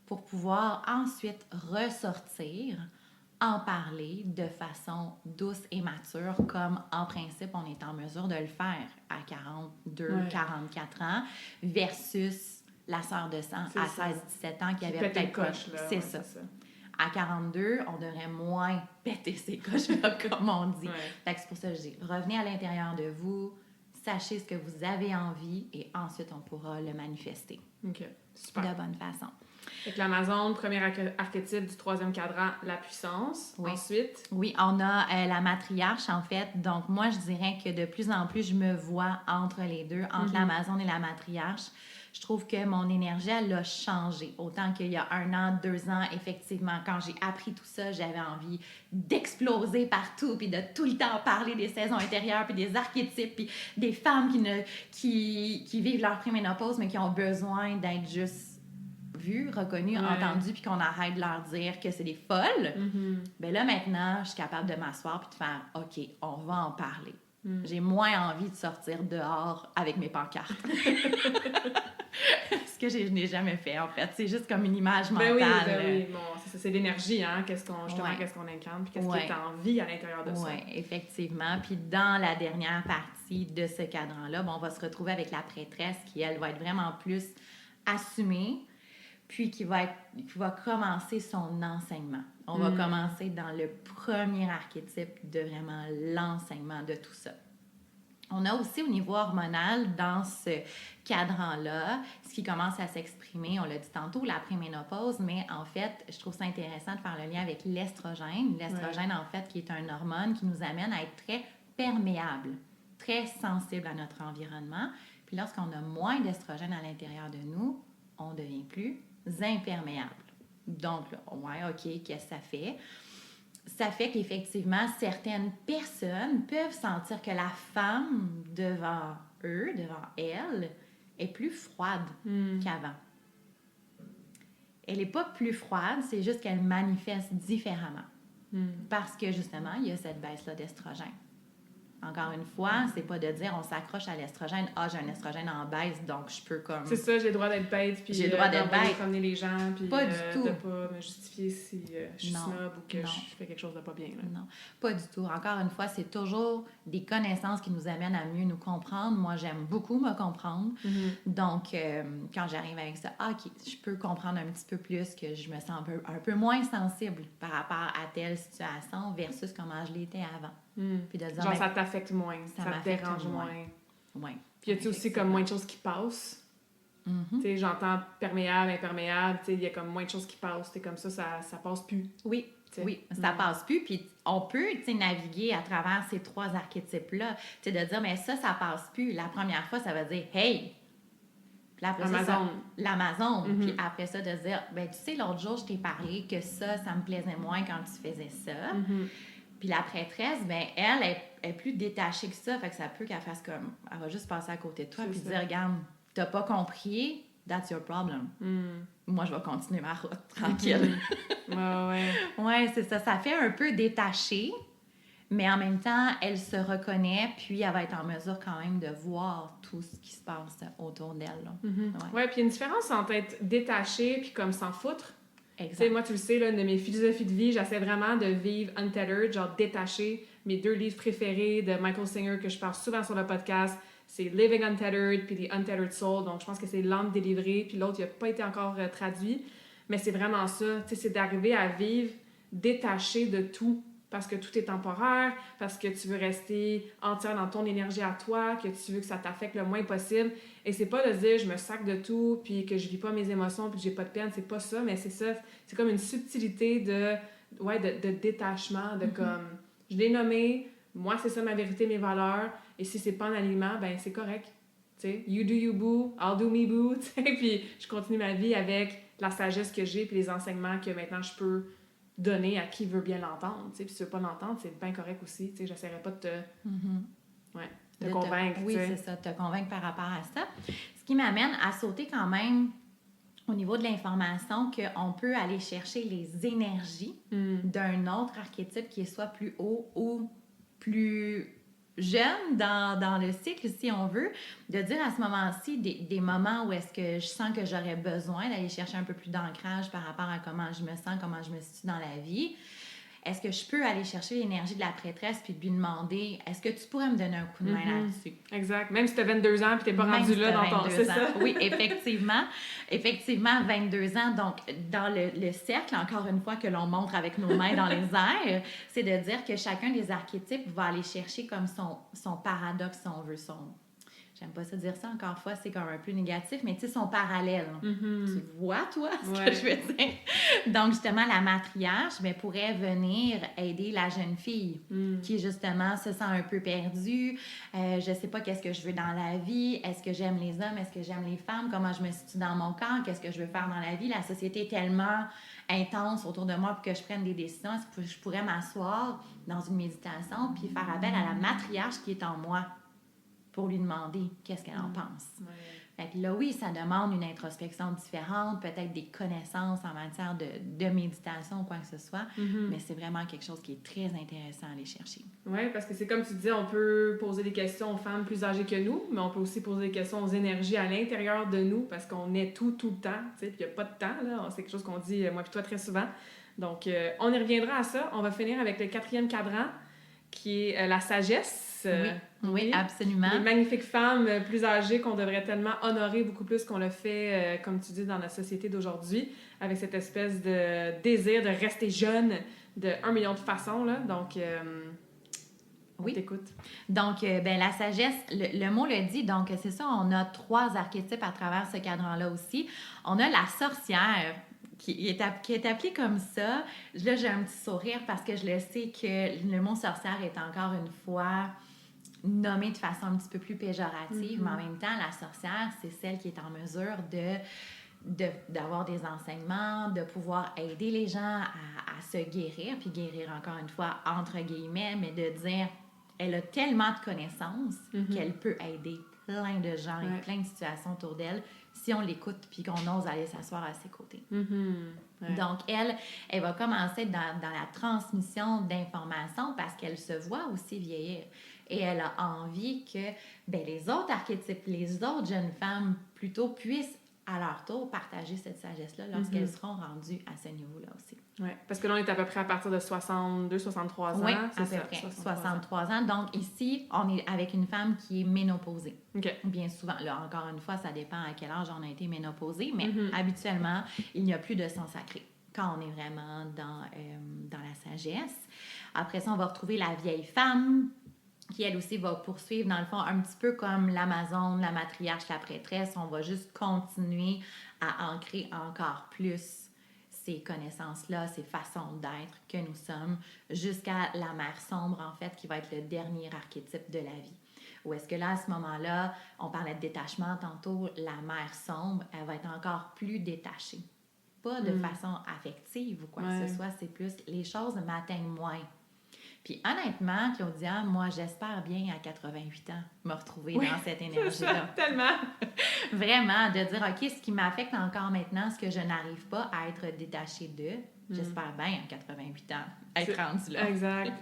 pour pouvoir ensuite ressortir, en parler de façon douce et mature, comme en principe, on est en mesure de le faire à 42, 44 ans, versus la sœur de sang à 16-17 ans qui avait peut-être coche. C'est ça. À 42, on devrait moins péter ces coches-là, comme on dit. Fait que c'est pour ça que je dis, revenez à l'intérieur de vous, sachez ce que vous avez envie et ensuite on pourra le manifester OK, super. de bonne façon. Fait que l'Amazone, premier archétype du 3e cadran, la puissance. Oui. Ensuite? Oui, on a la matriarche, en fait. Donc, moi, je dirais que de plus en plus, je me vois entre les deux, entre l'Amazone et la matriarche. Je trouve que mon énergie, elle a changé. Autant qu'il y a 1 an, 2 ans, effectivement, quand j'ai appris tout ça, j'avais envie d'exploser partout, puis de tout le temps parler des saisons intérieures, puis des archétypes, puis des femmes qui vivent leur préménopause, mais qui ont besoin d'être juste vues, reconnues, entendues, puis qu'on arrête de leur dire que c'est des folles. Ben là, maintenant, je suis capable de m'asseoir puis de faire « OK, on va en parler ». J'ai moins envie de sortir dehors avec mes pancartes. Ce que je n'ai jamais fait, en fait. C'est juste comme une image mentale. Oui. Bon, c'est l'énergie, hein? Qu'est-ce qu'on incarne, puis qu'est-ce qui est en vie à l'intérieur de ça. Oui, effectivement. Puis dans la dernière partie de ce cadran-là, on va se retrouver avec la prêtresse qui, elle, va être vraiment plus assumée, puis qui va commencer son enseignement. On va commencer dans le premier archétype de vraiment l'enseignement de tout ça. On a aussi au niveau hormonal, dans ce cadran-là, ce qui commence à s'exprimer, on l'a dit tantôt, la préménopause, mais en fait, je trouve ça intéressant de faire le lien avec l'estrogène. L'estrogène, en fait, qui est un hormone qui nous amène à être très perméable, très sensible à notre environnement. Puis lorsqu'on a moins d'estrogène à l'intérieur de nous, on devient plus imperméable. Donc, OK, qu'est-ce que ça fait? Ça fait qu'effectivement, certaines personnes peuvent sentir que la femme devant elle, est plus froide qu'avant. Elle n'est pas plus froide, c'est juste qu'elle manifeste différemment. Parce que, justement, il y a cette baisse-là d'estrogène. Encore une fois, c'est pas de dire on s'accroche à l'estrogène. Ah, j'ai un estrogène en baisse, donc je peux comme... C'est ça, j'ai le droit d'être bête, puis j'ai le droit d'être bête. promener les gens, puis pas du tout. de pas me justifier si je suis snob ou que je fais quelque chose de pas bien. Là. Non, pas du tout. Encore une fois, c'est toujours des connaissances qui nous amènent à mieux nous comprendre. Moi, j'aime beaucoup me comprendre. Donc, quand j'arrive avec ça, OK, je peux comprendre un petit peu plus, que je me sens un peu moins sensible par rapport à telle situation versus comment je l'étais avant. Puis de dire, genre, ça t'affecte moins, ça te dérange moins. Oui. Puis y a-tu aussi comme moins de choses qui passent? Tu sais, j'entends perméable, imperméable, tu sais, il y a comme moins de choses qui passent. C'est comme ça passe plus. Oui. T'sais. Oui, ça passe plus. Puis on peut, naviguer à travers ces 3 archétypes-là. Tu sais, de dire, mais ça passe plus. La première fois, ça veut dire, hey! Puis après l'Amazone. Puis après ça, de dire, ben tu sais, l'autre jour, je t'ai parlé que ça me plaisait moins quand tu faisais ça. Puis la prêtresse, ben elle est plus détachée que ça. Fait que ça peut qu'elle fasse comme... Elle va juste passer à côté de toi puis dire, regarde, t'as pas compris, that's your problem. Moi, je vais continuer ma route, tranquille. Ouais, c'est ça. Ça fait un peu détaché, mais en même temps, elle se reconnaît, puis elle va être en mesure quand même de voir tout ce qui se passe autour d'elle. Ouais, puis il y a une différence entre être détaché puis comme s'en foutre. Exact. Tu sais, moi, tu le sais, là, de mes philosophies de vie, j'essaie vraiment de vivre untethered, genre détaché. Mes 2 livres préférés de Michael Singer que je parle souvent sur le podcast, c'est Living Untethered puis The Untethered Soul. Donc, je pense que c'est L'âme délivrée, puis l'autre, il n'a pas été encore traduit. Mais c'est vraiment ça, tu sais, c'est d'arriver à vivre détaché de tout. Parce que tout est temporaire, parce que tu veux rester entière dans ton énergie à toi, que tu veux que ça t'affecte le moins possible. Et c'est pas de dire je me sac de tout, puis que je vis pas mes émotions, puis que j'ai pas de peine, c'est pas ça, mais c'est ça. C'est comme une subtilité de détachement, de comme, je l'ai nommé, moi c'est ça ma vérité, mes valeurs, et si c'est pas en alignement, ben c'est correct. Tu sais, you do you boo, I'll do me boo, tu sais, puis je continue ma vie avec la sagesse que j'ai, puis les enseignements que maintenant je peux donner à qui veut bien l'entendre, tu sais, puis si tu veux pas l'entendre, c'est bien correct aussi, tu sais, j'essaierai pas de te convaincre, oui, c'est ça, te convaincre par rapport à ça. Ce qui m'amène à sauter quand même au niveau de l'information qu'on peut aller chercher les énergies d'un autre archétype qui est soit plus haut ou plus jeune dans le cycle, si on veut, de dire à ce moment-ci des moments où est-ce que je sens que j'aurais besoin d'aller chercher un peu plus d'ancrage par rapport à comment je me sens, comment je me situe dans la vie. Est-ce que je peux aller chercher l'énergie de la prêtresse puis de lui demander, est-ce que tu pourrais me donner un coup de main là-dessus? Exact. Même si tu as 22 ans puis tu n'es pas rendu là dans ton... C'est ça? Oui, effectivement. Effectivement, 22 ans. Donc, dans le cercle, encore une fois, que l'on montre avec nos mains dans les airs, c'est de dire que chacun des archétypes va aller chercher comme son paradoxe, si on veut, j'aime pas ça dire ça, encore une fois, c'est comme un peu négatif, mais tu sais, sont parallèles. Mm-hmm. Tu vois, toi, ce Ouais. que je veux dire? Donc, justement, la matriarche pourrait venir aider la jeune fille qui, justement, se sent un peu perdue. Je sais pas qu'est-ce que je veux dans la vie. Est-ce que j'aime les hommes? Est-ce que j'aime les femmes? Comment je me situe dans mon corps? Qu'est-ce que je veux faire dans la vie? La société est tellement intense autour de moi pour que je prenne des décisions. Est-ce que je pourrais m'asseoir dans une méditation puis faire appel à la matriarche qui est en moi pour lui demander qu'est-ce qu'elle en pense. Ouais. Fait que là, oui, ça demande une introspection différente, peut-être des connaissances en matière de méditation ou quoi que ce soit, mais c'est vraiment quelque chose qui est très intéressant à aller chercher. Oui, parce que c'est comme tu dis, on peut poser des questions aux femmes plus âgées que nous, mais on peut aussi poser des questions aux énergies à l'intérieur de nous, parce qu'on est tout le temps, tu sais, puis il n'y a pas de temps, là. C'est quelque chose qu'on dit, moi et toi, très souvent. Donc, on y reviendra à ça. On va finir avec le 4e cadran, qui est la sagesse. Oui, absolument. Les magnifiques femmes plus âgées qu'on devrait tellement honorer beaucoup plus qu'on le fait, comme tu dis, dans la société d'aujourd'hui, avec cette espèce de désir de rester jeune de 1 million de façons, là. Donc, on t'écoute. Donc, la sagesse, le mot le dit, donc c'est ça, on a 3 archétypes à travers ce cadran-là aussi. On a la sorcière, qui est appelée comme ça. Là, j'ai un petit sourire parce que je le sais que le mot sorcière est encore une fois nommé de façon un petit peu plus péjorative, mais en même temps, la sorcière, c'est celle qui est en mesure d'avoir des enseignements, de pouvoir aider les gens à se guérir, puis guérir encore une fois entre guillemets, mais de dire, elle a tellement de connaissances qu'elle peut aider plein de gens et plein de situations autour d'elle si on l'écoute puis qu'on ose aller s'asseoir à ses côtés. Ouais. Donc, elle va commencer dans la transmission d'informations parce qu'elle se voit aussi vieillir. Et elle a envie que les autres archétypes, les autres jeunes femmes plutôt puissent à leur tour partager cette sagesse-là lorsqu'elles seront rendues à ce niveau-là aussi. Oui, parce que là, on est à peu près à partir de 62, 63 ans. Oui, à peu près 63 ans. Donc ici, on est avec une femme qui est ménopausée. OK. Bien souvent, là, encore une fois, ça dépend à quel âge on a été ménopausée, mais habituellement, il n'y a plus de sang sacré quand on est vraiment dans la sagesse. Après ça, on va retrouver la vieille femme qui, elle aussi, va poursuivre, dans le fond, un petit peu comme l'Amazone, la matriarche, la prêtresse. On va juste continuer à ancrer encore plus ces connaissances-là, ces façons d'être que nous sommes, jusqu'à la mère sombre, en fait, qui va être le dernier archétype de la vie. Ou est-ce que là, à ce moment-là, on parlait de détachement tantôt, la mère sombre, elle va être encore plus détachée. Pas de façon affective ou quoi que ce soit, c'est plus les choses m'atteignent moins. Puis honnêtement, Claudia, moi, j'espère bien à 88 ans me retrouver dans cette énergie-là. C'est ça, tellement! Vraiment, de dire, OK, ce qui m'affecte encore maintenant, ce que je n'arrive pas à être détachée de, j'espère bien à 88 ans être rendue là.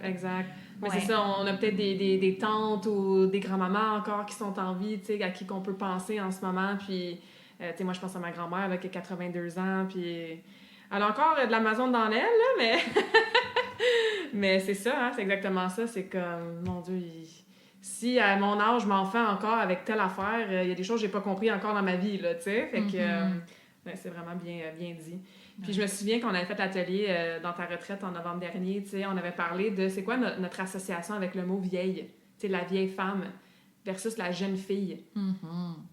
Exact. Mais c'est ça, on a peut-être des tantes ou des grands-mamans encore qui sont en vie, tu sais, à qui qu'on peut penser en ce moment. Puis, tu sais, moi, je pense à ma grand-mère là, qui a 82 ans, puis elle a encore de l'Amazon dans l'aile, là, mais... Mais c'est ça, hein, c'est exactement ça. C'est comme, mon Dieu, si à mon âge, je m'en fais encore avec telle affaire, il y a des choses que j'ai pas compris encore dans ma vie, là, tu sais. Fait que c'est vraiment bien dit. Puis je me souviens qu'on avait fait l'atelier dans ta retraite en novembre dernier, tu sais, on avait parlé de c'est quoi notre association avec le mot vieille, tu sais, la vieille femme versus la jeune fille. Tu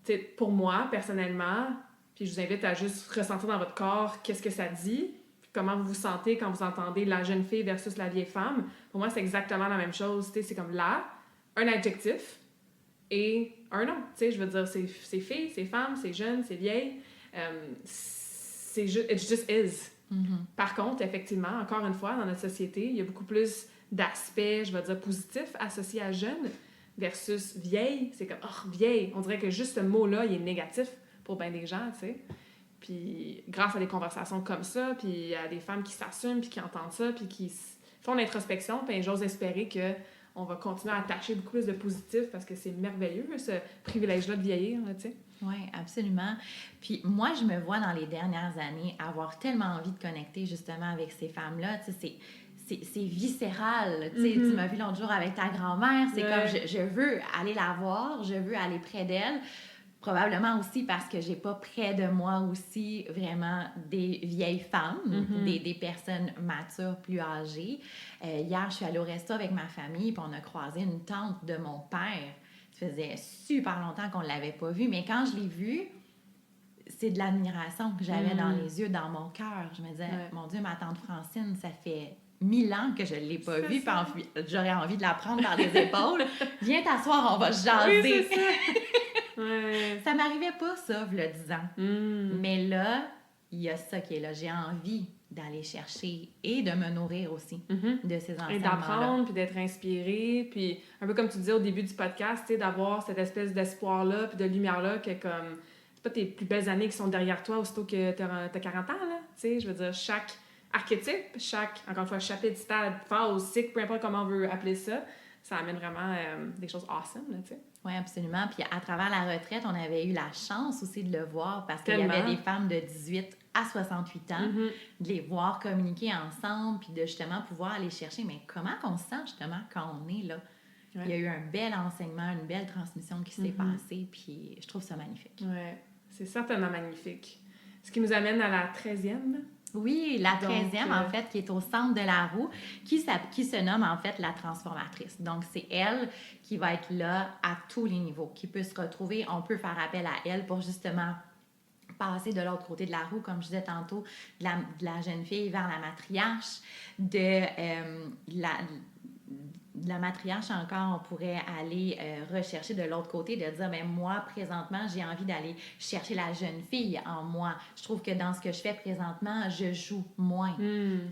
sais, pour moi, personnellement, puis je vous invite à juste ressentir dans votre corps qu'est-ce que ça dit, comment vous vous sentez quand vous entendez la jeune fille versus la vieille femme. Pour moi, c'est exactement la même chose. C'est comme là, un adjectif et un nom. Je veux dire, c'est fille, c'est femme, c'est jeune, c'est vieille. C'est juste, it just is. Par contre, effectivement, encore une fois, dans notre société, il y a beaucoup plus d'aspects, je vais dire, positifs associés à jeune versus vieille. C'est comme, oh, vieille. On dirait que juste ce mot-là, il est négatif pour bien des gens, tu sais. Puis grâce à des conversations comme ça, puis à des femmes qui s'assument, puis qui entendent ça, puis qui font l'introspection, puis j'ose espérer qu'on va continuer à attacher beaucoup plus de positif parce que c'est merveilleux, ce privilège-là de vieillir, tu sais. Oui, absolument. Puis moi, je me vois dans les dernières années avoir tellement envie de connecter justement avec ces femmes-là, tu sais, c'est viscéral. Tu sais, tu m'as vu l'autre jour avec ta grand-mère, c'est comme je veux aller la voir, je veux aller près d'elle. Probablement aussi parce que j'ai pas près de moi aussi vraiment des vieilles femmes, des personnes matures, plus âgées. Hier, je suis allée au resto avec ma famille puis on a croisé une tante de mon père. faisait super longtemps qu'on ne l'avait pas vu, mais quand je l'ai vu, c'est de l'admiration que j'avais dans les yeux, dans mon cœur. Je me disais, mon Dieu, ma tante Francine, ça fait 1000 ans que je ne l'ai pas vue, puis j'aurais envie de la prendre par les épaules. Viens t'asseoir, on va jaser. Oui, c'est ça. Ça m'arrivait pas, ça, il y a 10 ans. Mais là, il y a ça qui est là. J'ai envie d'aller chercher et de me nourrir aussi de ces enseignements-là. Et d'apprendre, puis d'être inspiré, puis un peu comme tu disais au début du podcast, tu sais, d'avoir cette espèce d'espoir-là, puis de lumière-là, que comme, c'est pas tes plus belles années qui sont derrière toi aussitôt que t'as 40 ans, là, tu sais, je veux dire, chaque archétype, encore une fois, chapitre, stade, phase, cycle, peu importe comment on veut appeler ça, ça amène vraiment des choses awesome, là, tu sais. Oui, absolument. Puis à travers la retraite, on avait eu la chance aussi de le voir parce qu'il y avait des femmes de 18 à 68 ans, de les voir communiquer ensemble, puis de justement pouvoir aller chercher. Mais comment qu'on se sent justement quand on est là? Ouais. Il y a eu un bel enseignement, une belle transmission qui s'est passée, puis je trouve ça magnifique. Oui, c'est certainement magnifique. Ce qui nous amène à la 13e. Oui, la 13e, en fait, qui est au centre de la roue, qui se nomme, en fait, la transformatrice. Donc, c'est elle qui va être là à tous les niveaux, qui peut se retrouver, on peut faire appel à elle pour justement passer de l'autre côté de la roue, comme je disais tantôt, de la jeune fille vers la matriarche, de la matriarche encore, on pourrait aller rechercher de l'autre côté, de dire, bien, moi, présentement, j'ai envie d'aller chercher la jeune fille en moi. Je trouve que dans ce que je fais présentement, je joue moins.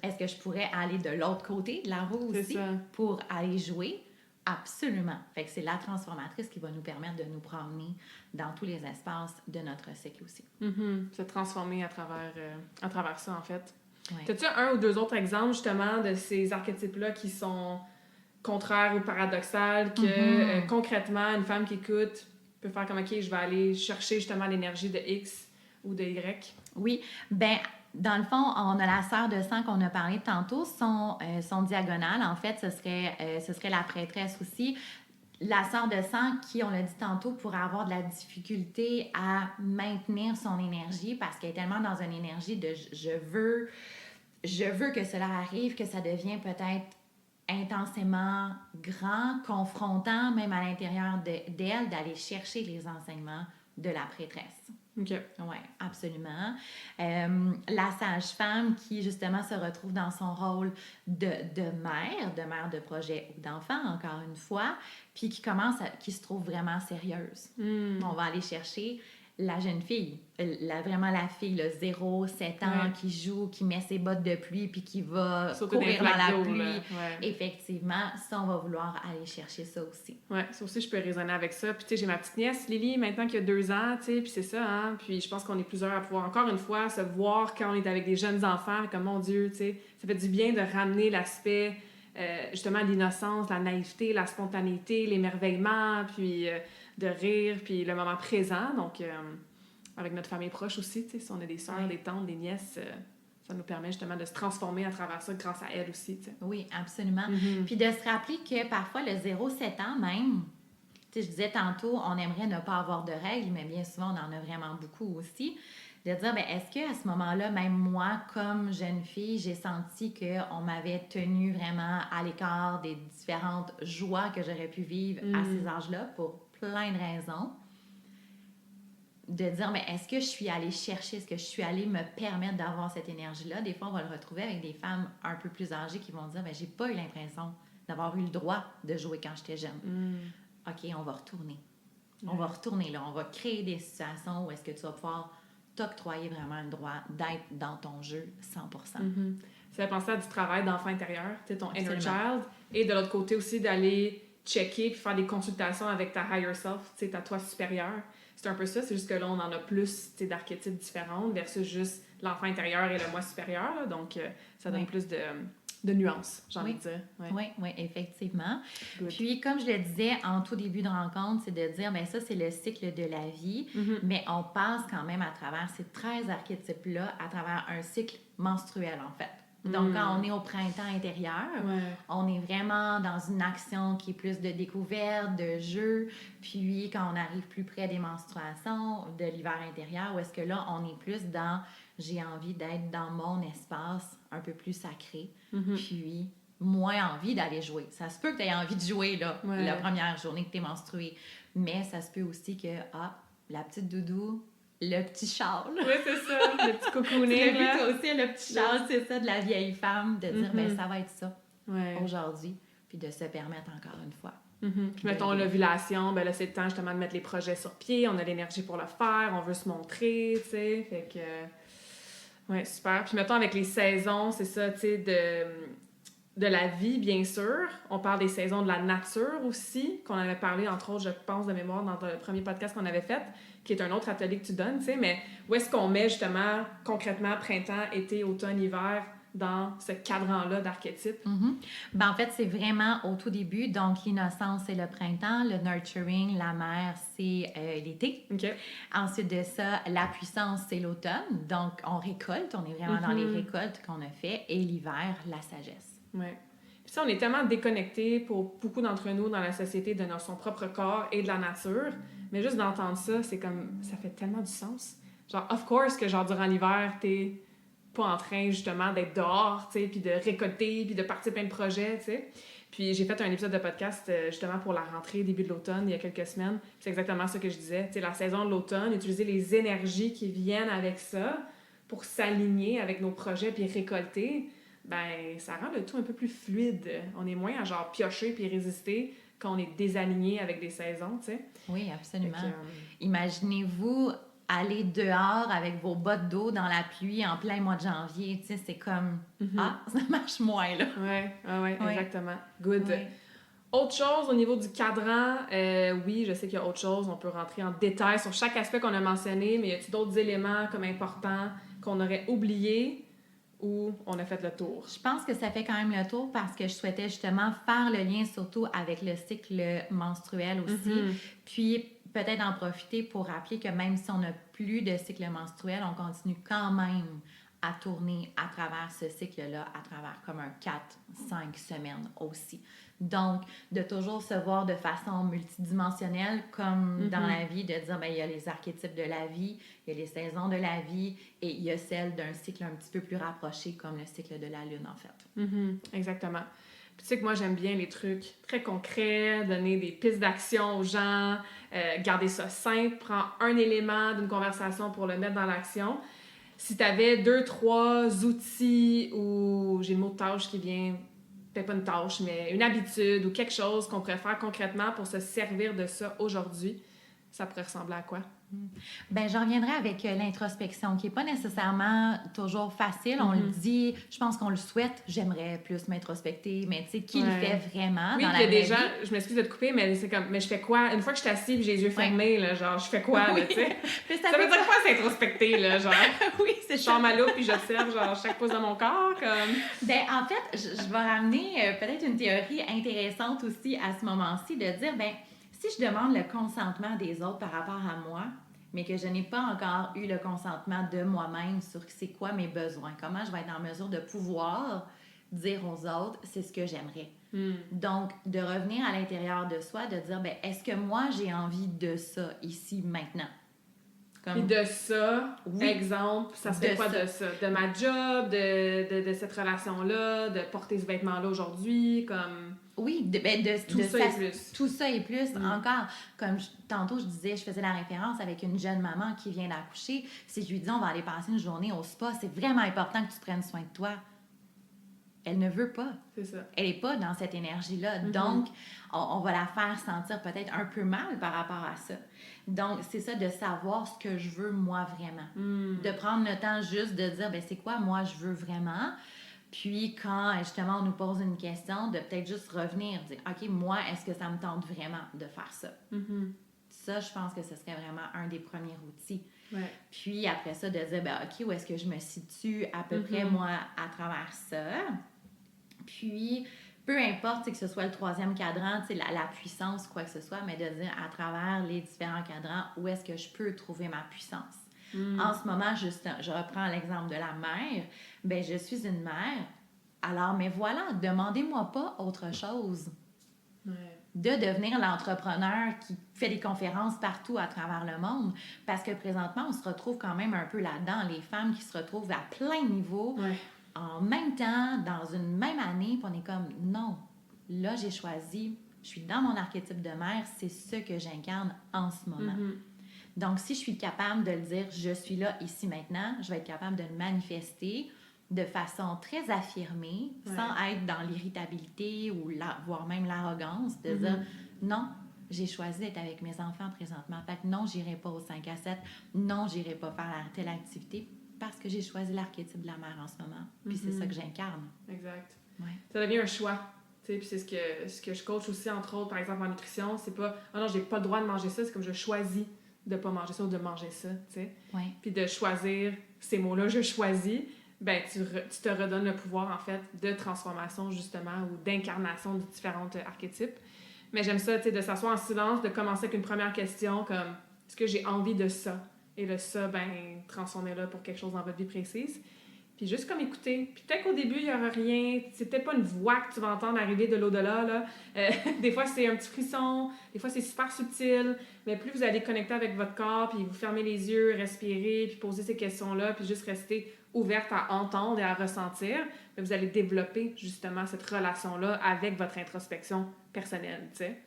Est-ce que je pourrais aller de l'autre côté de la roue aussi pour aller jouer? Absolument. Fait que c'est la transformatrice qui va nous permettre de nous promener dans tous les espaces de notre cycle aussi. Se transformer à travers ça, en fait. Ouais. As-tu un ou deux autres exemples, justement, de ces archétypes-là qui sont contraires ou paradoxales, que concrètement, une femme qui écoute peut faire comme, OK, je vais aller chercher justement l'énergie de X ou de Y? Oui. Ben dans le fond, on a la sœur de sang qu'on a parlé tantôt, son diagonale, en fait, ce serait la prêtresse aussi. La sœur de sang qui, on l'a dit tantôt, pourrait avoir de la difficulté à maintenir son énergie parce qu'elle est tellement dans une énergie de je veux que cela arrive, que ça devient peut-être intensément grand, confrontant, même à l'intérieur d'elle, d'aller chercher les enseignements de la prêtresse. OK. Oui, absolument. La sage-femme qui, justement, se retrouve dans son rôle de mère de projet ou d'enfant, encore une fois, puis qui se trouve vraiment sérieuse. On va aller chercher la jeune fille, vraiment la fille, le 0-7 ans, qui joue, qui met ses bottes de pluie, puis qui va courir dans la pluie. Effectivement, ça, on va vouloir aller chercher ça aussi. Oui, ça aussi, je peux raisonner avec ça. Puis, tu sais, j'ai ma petite nièce, Lily, maintenant qui a 2 ans, tu sais, puis c'est ça, hein. Puis, je pense qu'on est plusieurs à pouvoir, encore une fois, se voir quand on est avec des jeunes enfants, comme, mon Dieu, tu sais, ça fait du bien de ramener l'aspect, justement, l'innocence, la naïveté, la spontanéité, l'émerveillement, puis de rire, puis le moment présent. Donc, avec notre famille proche aussi, tu sais, si on a des sœurs, des tantes, des nièces, ça nous permet justement de se transformer à travers ça grâce à elles aussi, tu sais. Oui, absolument. Puis de se rappeler que parfois, le 0-7 ans même, tu sais, je disais tantôt, on aimerait ne pas avoir de règles, mais bien souvent, on en a vraiment beaucoup aussi. De dire, bien, est-ce qu'à ce moment-là, même moi, comme jeune fille, j'ai senti qu'on m'avait tenue vraiment à l'écart des différentes joies que j'aurais pu vivre à ces âges-là pour plein de raisons. De dire, mais est-ce que je suis allée chercher, est-ce que je suis allée me permettre d'avoir cette énergie-là? Des fois, on va le retrouver avec des femmes un peu plus âgées qui vont dire, mais j'ai pas eu l'impression d'avoir eu le droit de jouer quand j'étais jeune. OK, on va retourner. On va retourner là. On va créer des situations où est-ce que tu vas pouvoir t'octroyer vraiment le droit d'être dans ton jeu 100%. Ça fait penser à du travail d'enfant intérieur, tu sais, ton inner child. Et de l'autre côté aussi, d'aller checker puis faire des consultations avec ta higher self, tu sais, ta toi supérieure. C'est un peu ça, c'est juste que là, on en a plus, tu sais, d'archétypes différents versus juste l'enfant intérieur et le moi supérieur. Là, donc, ça donne plus de nuances, j'ai envie de dire. Oui, effectivement. Good. Puis, comme je le disais en tout début de rencontre, c'est de dire, bien ça, c'est le cycle de la vie, mais on passe quand même à travers ces 13 archétypes-là, à travers un cycle menstruel, en fait. Donc, quand on est au printemps intérieur, on est vraiment dans une action qui est plus de découverte, de jeu. Puis, quand on arrive plus près des menstruations, de l'hiver intérieur, où est-ce que là, on est plus dans « j'ai envie d'être dans mon espace un peu plus sacré ». Puis, moins envie d'aller jouer. Ça se peut que tu aies envie de jouer là, la première journée que tu es menstruée. Mais ça se peut aussi que, la petite doudou, le petit châle. Oui, c'est ça, le petit cocooning. Tu l'as vu toi aussi, le petit châle, c'est ça, de la vieille femme, de dire, Mm-hmm. ça va être ça aujourd'hui, puis de se permettre encore une fois. Mm-hmm. Puis mettons l'ovulation, ben là, c'est le temps justement de mettre les projets sur pied, on a l'énergie pour le faire, on veut se montrer, tu sais, fait que... Ouais, super. Puis mettons avec les saisons, c'est ça, tu sais, de la vie, bien sûr. On parle des saisons de la nature aussi, qu'on avait parlé, entre autres, je pense, de mémoire, dans le premier podcast qu'on avait fait, qui est un autre atelier que tu donnes, tu sais, mais où est-ce qu'on met, justement, concrètement, printemps, été, automne, hiver, dans ce cadran-là d'archétypes? En fait, c'est vraiment au tout début. Donc, l'innocence, c'est le printemps. Le nurturing, la mère, c'est l'été. OK. Ensuite de ça, la puissance, c'est l'automne. Donc, on récolte. On est vraiment dans les récoltes qu'on a fait. Et l'hiver, la sagesse. Oui. Puis ça, on est tellement déconnectés pour beaucoup d'entre nous dans la société de son propre corps et de la nature. Mais juste d'entendre ça, c'est comme... Ça fait tellement du sens. Genre, of course que genre durant l'hiver, t'es pas en train justement d'être dehors, tu sais, puis de récolter, puis de partir plein de projets, tu sais. Puis j'ai fait un épisode de podcast justement pour la rentrée, début de l'automne, il y a quelques semaines. C'est exactement ça que je disais. Tu sais, la saison de l'automne, utiliser les énergies qui viennent avec ça pour s'aligner avec nos projets puis récolter, ben ça rend le tout un peu plus fluide. On est moins à genre piocher puis résister quand on est désaligné avec des saisons, tu sais. Oui, absolument. Que, Imaginez-vous aller dehors avec vos bottes d'eau dans la pluie en plein mois de janvier, tu sais, c'est comme ça marche moins là. Ouais, exactement. Good. Ouais. Autre chose au niveau du cadran, oui, je sais qu'il y a autre chose, on peut rentrer en détail sur chaque aspect qu'on a mentionné, mais y a-t-il d'autres éléments comme importants qu'on aurait oubliés ou on a fait le tour? Je pense que ça fait quand même le tour parce que je souhaitais justement faire le lien surtout avec le cycle menstruel aussi, puis peut-être en profiter pour rappeler que même si on n'a plus de cycle menstruel, on continue quand même à tourner à travers ce cycle-là, à travers comme un 4-5 semaines aussi. Donc, de toujours se voir de façon multidimensionnelle, comme dans la vie, de dire, il y a les archétypes de la vie, il y a les saisons de la vie, et il y a celle d'un cycle un petit peu plus rapproché, comme le cycle de la Lune, en fait. Exactement. Puis tu sais que moi, j'aime bien les trucs très concrets, donner des pistes d'action aux gens, garder ça simple, prends un élément d'une conversation pour le mettre dans l'action. Si tu avais 2-3 outils ou j'ai le mot tâche qui vient, peut-être pas une tâche, mais une habitude ou quelque chose qu'on pourrait faire concrètement pour se servir de ça aujourd'hui, ça pourrait ressembler à quoi? J'en reviendrai avec l'introspection, qui n'est pas nécessairement toujours facile. On le dit, je pense qu'on le souhaite. J'aimerais plus m'introspecter, mais tu sais, qui le fait vraiment dans la vraie vie? Oui, il y a des gens, je m'excuse de te couper, mais c'est comme, mais je fais quoi? Une fois que je suis assise et j'ai les yeux fermés, là, genre, je fais quoi, là, tu sais? Ça veut dire quoi s'introspecter, là, genre? Oui, c'est je sors ma loupe puis j'observe, genre, chaque pose de mon corps, comme... En fait, je vais ramener peut-être une théorie intéressante aussi à ce moment-ci, de dire, si je demande le consentement des autres par rapport à moi, mais que je n'ai pas encore eu le consentement de moi-même sur c'est quoi mes besoins, comment je vais être en mesure de pouvoir dire aux autres c'est ce que j'aimerais. Donc, de revenir à l'intérieur de soi, de dire, est-ce que moi, j'ai envie de ça ici, maintenant? Puis de ça, exemple, ça serait quoi de ça? De ma job, de cette relation-là, de porter ce vêtement-là aujourd'hui, comme... Oui, tout ça et plus. Tout ça et plus, encore. Comme tantôt, je disais, je faisais la référence avec une jeune maman qui vient d'accoucher. Si je lui dis, on va aller passer une journée au spa, c'est vraiment important que tu prennes soin de toi. Elle ne veut pas. C'est ça. Elle n'est pas dans cette énergie-là. Donc, on va la faire sentir peut-être un peu mal par rapport à ça. Donc, c'est ça, de savoir ce que je veux moi vraiment. De prendre le temps juste de dire, c'est quoi moi je veux vraiment? Puis, quand justement on nous pose une question, de peut-être juste revenir, dire, OK, moi, est-ce que ça me tente vraiment de faire ça? Ça, je pense que ce serait vraiment un des premiers outils. Ouais. Puis, après ça, de dire, OK, où est-ce que je me situe à peu près, moi, à travers ça? Puis, peu importe que ce soit le troisième cadran, la puissance, quoi que ce soit, mais de dire à travers les différents cadrans, où est-ce que je peux trouver ma puissance? En ce moment, je reprends l'exemple de la mère. Je suis une mère. Alors, mais voilà, demandez-moi pas autre chose. Ouais. De devenir l'entrepreneur qui fait des conférences partout à travers le monde. Parce que présentement, on se retrouve quand même un peu là-dedans. Les femmes qui se retrouvent à plein niveau, en même temps, dans une même année, puis on est comme, non, là, j'ai choisi, je suis dans mon archétype de mère, c'est ce que j'incarne en ce moment. Donc, si je suis capable de le dire, je suis là, ici, maintenant, je vais être capable de le manifester de façon très affirmée, sans être dans l'irritabilité ou voire même l'arrogance, de dire non, j'ai choisi d'être avec mes enfants présentement. Fait que non, j'irai pas au 5 à 7, non, j'irai pas faire telle activité parce que j'ai choisi l'archétype de la mère en ce moment. Puis c'est ça que j'incarne. Exact. Ouais. Ça devient un choix. Puis c'est ce que je coach aussi, entre autres, par exemple en nutrition, c'est pas « Ah non, j'ai pas le droit de manger ça », c'est comme je choisis de pas manger ça ou de manger ça, tu sais. Ouais. Puis de choisir ces mots-là, je choisis, ben tu te redonnes le pouvoir, en fait, de transformation, justement, ou d'incarnation de différents archétypes. Mais j'aime ça, tu sais, de s'asseoir en silence, de commencer avec une première question comme « Est-ce que j'ai envie de ça? » Et le ça, ben, transformez-le pour quelque chose dans votre vie précise. Puis juste comme écouter. Puis peut-être qu'au début, il n'y aura rien. C'est peut-être pas une voix que tu vas entendre arriver de l'au-delà, là. Des fois, c'est un petit frisson. Des fois, c'est super subtil. Mais plus vous allez connecter avec votre corps, puis vous fermez les yeux, respirer, puis poser ces questions-là, puis juste rester ouverte à entendre et à ressentir, mais vous allez développer justement cette relation-là avec votre introspection personnelle, tu sais.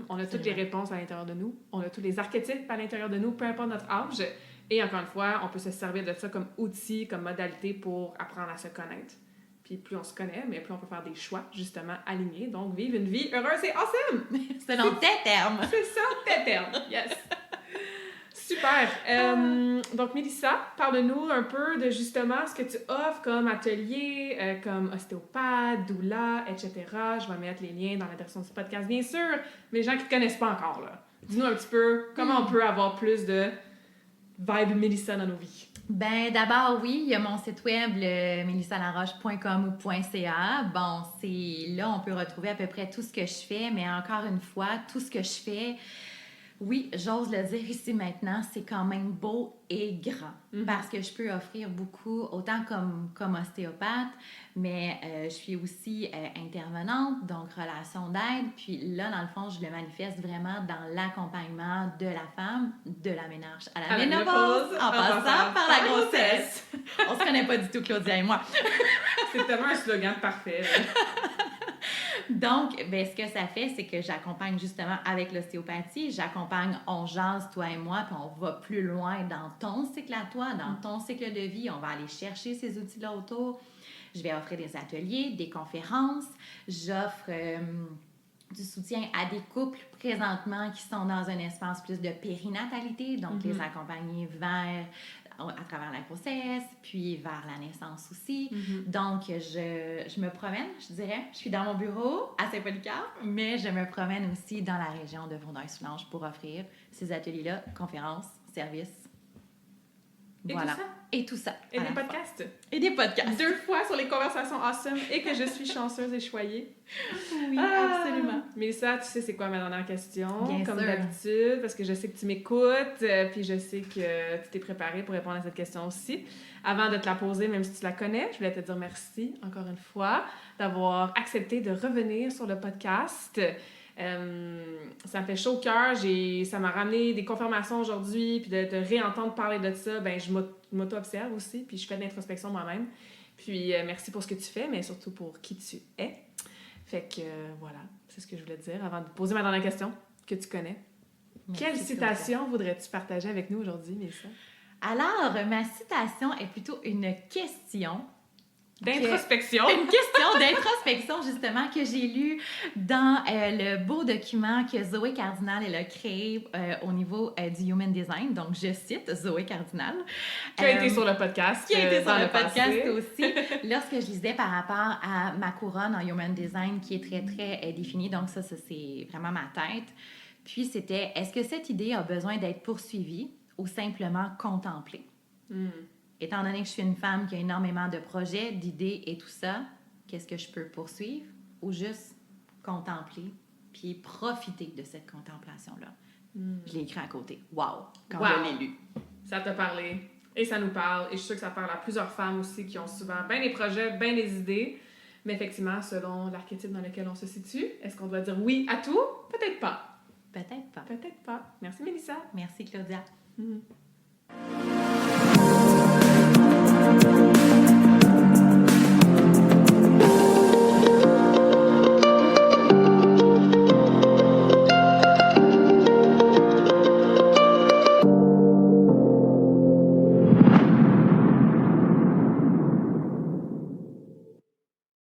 On a toutes les réponses à l'intérieur de nous. On a tous les archétypes à l'intérieur de nous, peu importe notre âge. Et encore une fois, on peut se servir de ça comme outil, comme modalité pour apprendre à se connaître. Puis plus on se connaît, mais plus on peut faire des choix, justement, alignés. Donc, vivre une vie heureuse et awesome! C'est dans tes termes! C'est ça, tes termes! Yes! Super! Donc, Mélissa, parle-nous un peu de, justement, ce que tu offres comme atelier, comme ostéopathe, doula, etc. Je vais mettre les liens dans la description du podcast, bien sûr, mais les gens qui ne te connaissent pas encore, là. Dis-nous un petit peu comment on peut avoir plus de vibe Mélissa dans nos vies. Ben d'abord, oui, il y a mon site web, le melissalaroche.com ou .ca. Bon, c'est là, on peut retrouver à peu près tout ce que je fais, mais encore une fois, tout ce que je fais, oui, j'ose le dire ici maintenant, c'est quand même beau et grand. Parce que je peux offrir beaucoup, autant comme ostéopathe, mais je suis aussi intervenante, donc relation d'aide. Puis là, dans le fond, je le manifeste vraiment dans l'accompagnement de la femme, de la ménage à la ménopause, en passant par la grossesse. On se connaît pas du tout, Claudia et moi. C'est tellement un slogan parfait. Donc, ben, ce que ça fait, c'est que j'accompagne justement avec l'ostéopathie, j'accompagne, on jase, toi et moi, puis on va plus loin dans ton cycle à toi, dans ton cycle de vie, on va aller chercher ces outils-là autour. Je vais offrir des ateliers, des conférences, j'offre du soutien à des couples présentement qui sont dans un espace plus de périnatalité, donc les accompagner vers à travers la grossesse, puis vers la naissance aussi. Donc, je me promène, je dirais. Je suis dans mon bureau à Saint-Polycarpe, mais je me promène aussi dans la région de Vaudreuil-Soulanges pour offrir ces ateliers-là, conférences, services. Et voilà. tout ça. Et tout ça. Et des podcasts. Et des podcasts. 2 fois sur les conversations awesome et que je suis chanceuse et choyée. Oui, absolument. Mélissa, tu sais c'est quoi ma dernière question? Bien comme sûr. d'habitude, parce que je sais que tu m'écoutes, puis je sais que tu t'es préparée pour répondre à cette question aussi. Avant de te la poser, même si tu la connais, je voulais te dire merci encore une fois d'avoir accepté de revenir sur le podcast. Ça me fait chaud au cœur. Ça m'a ramené des confirmations aujourd'hui, puis de te réentendre parler de ça, ben je m'auto-observe aussi, puis je fais de l'introspection moi-même. Puis merci pour ce que tu fais, mais surtout pour qui tu es. Fait que voilà, c'est ce que je voulais te dire avant de poser ma dernière question que tu connais. Merci, Quelle citation voudrais-tu partager avec nous aujourd'hui, Mélissa? Alors, ma citation est plutôt une question. D'introspection. Une question d'introspection, justement, que j'ai lue dans le beau document que Zoé Cardinal elle a créé au niveau du Human Design. Donc, je cite Zoé Cardinal. Qui a été sur le podcast. Qui a été sur le podcast passé. aussi. Lorsque je lisais par rapport à ma couronne en Human Design, qui est très, très définie. Donc, ça, c'est vraiment ma tête. Puis, c'était, est-ce que cette idée a besoin d'être poursuivie ou simplement contemplée? Étant donné que je suis une femme qui a énormément de projets, d'idées et tout ça, qu'est-ce que je peux poursuivre ou juste contempler puis profiter de cette contemplation-là? Je l'ai écrit à côté. Wow! Quand je l'ai lu. Ça t'a parlé et ça nous parle. Et je suis sûre que ça parle à plusieurs femmes aussi qui ont souvent bien des projets, bien des idées. Mais effectivement, selon l'archétype dans lequel on se situe, est-ce qu'on doit dire oui à tout? Peut-être pas. Peut-être pas. Peut-être pas. Merci, Mélissa. Merci, Claudia.